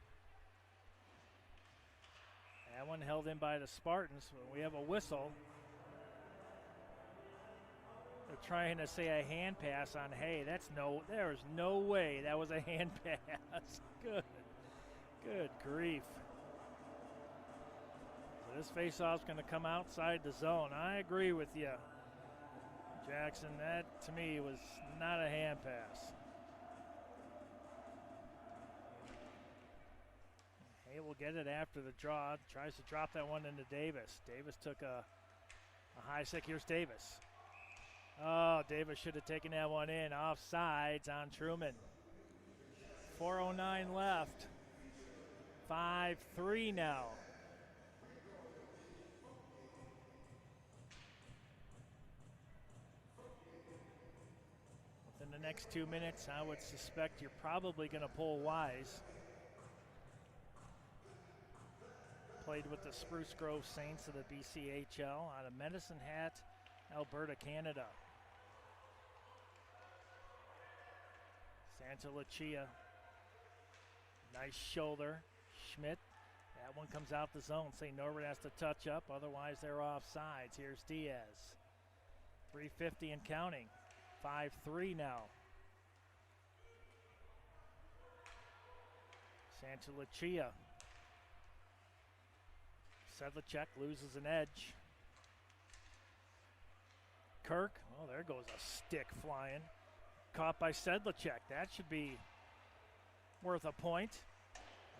That one held in by the Spartans. We have a whistle. They're trying to say a hand pass on Hay. There's no way that was a hand pass. Good grief. This faceoff's going to come outside the zone. I agree with you, Jackson. That, to me, was not a hand pass. Hay will get it after the draw. Tries to drop that one into Davis. Davis took a high stick. Here's Davis. Oh, Davis should have taken that one in. Offsides on Truman. 4:09 left. 5-3 now. In the next 2 minutes, I would suspect you're probably going to pull Wise. Played with the Spruce Grove Saints of the BCHL out of Medicine Hat, Alberta, Canada. Santa Lucia, nice shoulder. Schmidt, that one comes out the zone. St. Norbert has to touch up, otherwise they're offsides. Here's Diaz. 3:50 and counting. 5-3 now. Santa Lucia. Sedlacek loses an edge. Kirk, oh, there goes a stick flying. Caught by Sedlacek. That should be worth a point.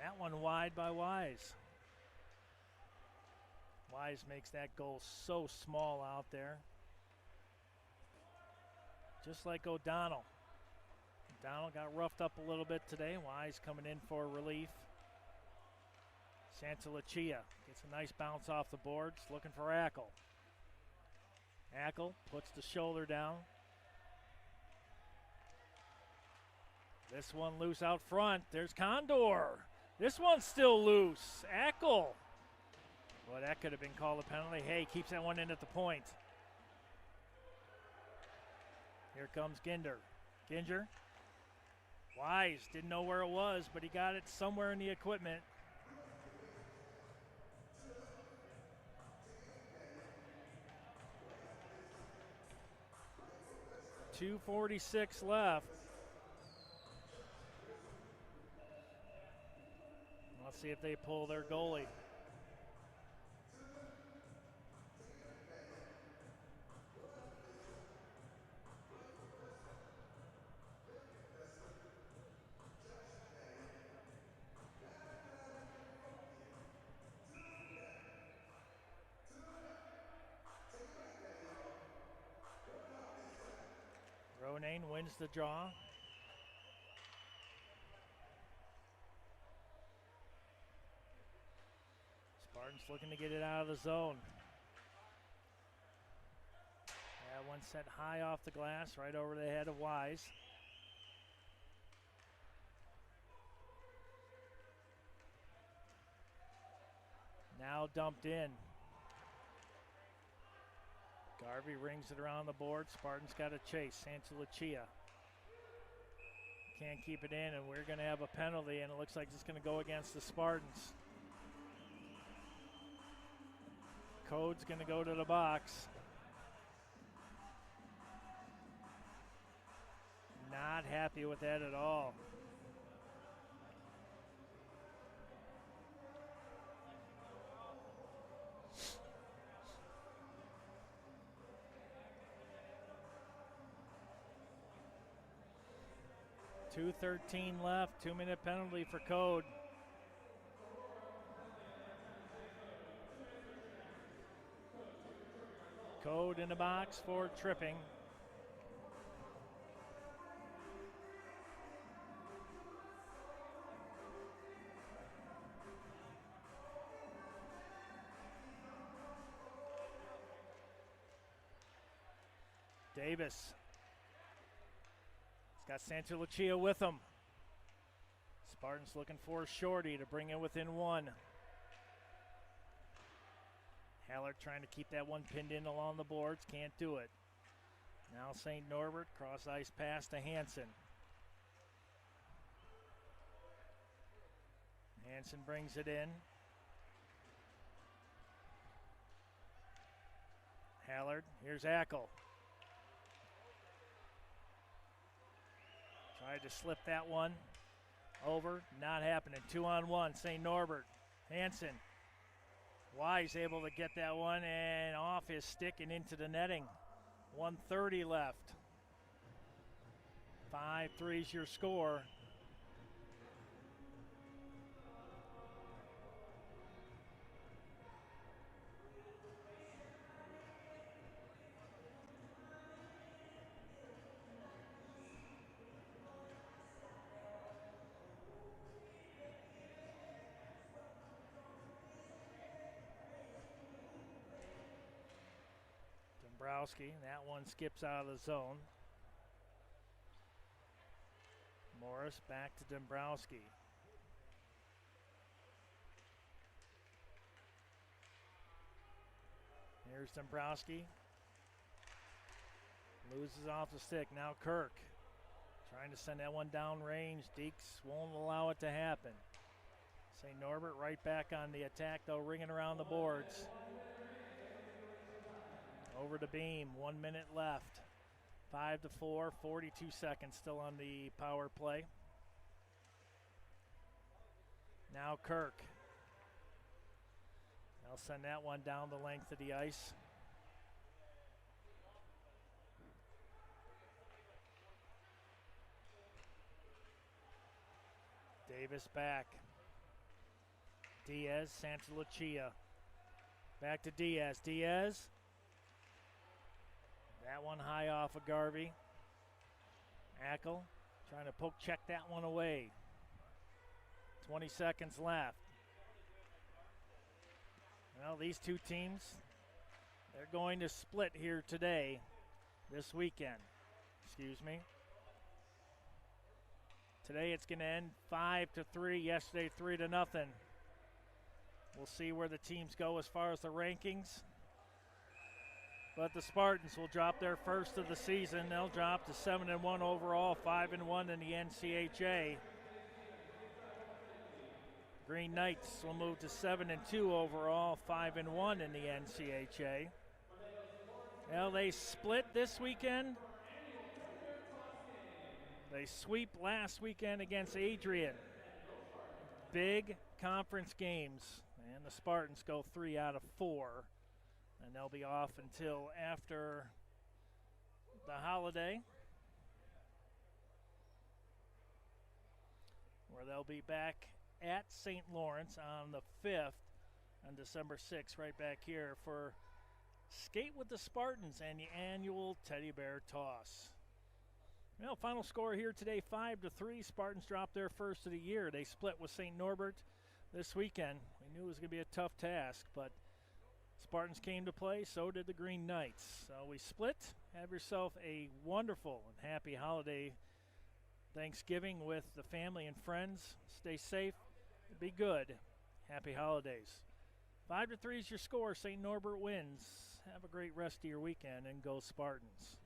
That one wide by Wise. Wise makes that goal so small out there. Just like O'Donnell. O'Donnell got roughed up a little bit today. Wise coming in for relief. Santa Lucia gets a nice bounce off the boards, looking for Ackle. Ackle puts the shoulder down. This one loose out front. There's Condor. This one's still loose. Ackle. Well, that could have been called a penalty. Hey, keeps that one in at the point. Here comes Ginger. Wise didn't know where it was, but he got it somewhere in the equipment. .246 left. Let's see if they pull their goalie. Bernane wins the draw. Spartans looking to get it out of the zone. That one set high off the glass, right over the head of Wise. Now dumped in. Garvey rings it around the board. Spartans got a chase. Santalucia can't keep it in, and we're going to have a penalty, and it looks like it's going to go against the Spartans. Code's going to go to the box. Not happy with that at all. .2:13 left, 2-minute penalty for Code. Code in the box for tripping. Davis. He's got Santalucia with him. Spartans looking for Shorty to bring it within one. Hallard trying to keep that one pinned in along the boards. Can't do it. Now St. Norbert, cross ice pass to Hansen. Hansen brings it in. Hallard, here's Ackle. Tried to slip that one over, not happening. 2-on-1, St. Norbert. Hansen. Wise able to get that one and off his stick and into the netting. 1:30 left. 5-3's your score. Dombrowski, that one skips out of the zone. Morris back to Dombrowski. Here's Dombrowski. Loses off the stick. Now Kirk trying to send that one down range. Deeks won't allow it to happen. St. Norbert right back on the attack, though, ringing around the boards. Over to Beam, 1 minute left. 5-4, 42 seconds still on the power play. Now Kirk. They'll send that one down the length of the ice. Davis back. Diaz, Santalucia. Back to Diaz. Diaz. That one high off of Garvey. Ackle trying to poke check that one away. 20 seconds left. Well, these two teams, they're going to split here today, this weekend. Excuse me. Today it's going to end 5-3. Yesterday 3-0. We'll see where the teams go as far as the rankings. But the Spartans will drop their first of the season. They'll drop to 7-1 overall, 5-1 in the NCHA. Green Knights will move to 7-2 overall, 5-1 in the NCHA. Well, they split this weekend. They sweep last weekend against Adrian. Big conference games, and the Spartans go 3 out of 4. And they'll be off until after the holiday, where they'll be back at St. Lawrence on the 5th on December 6th, right back here for Skate with the Spartans and the annual Teddy Bear Toss. Well, final score here today, 5-3. Spartans dropped their first of the year. They split with St. Norbert this weekend. We knew it was going to be a tough task, but Spartans came to play, so did the Green Knights. So we split. Have yourself a wonderful and happy holiday Thanksgiving with the family and friends. Stay safe. Be good. Happy holidays. 5-3 is your score. St. Norbert wins. Have a great rest of your weekend, and go Spartans.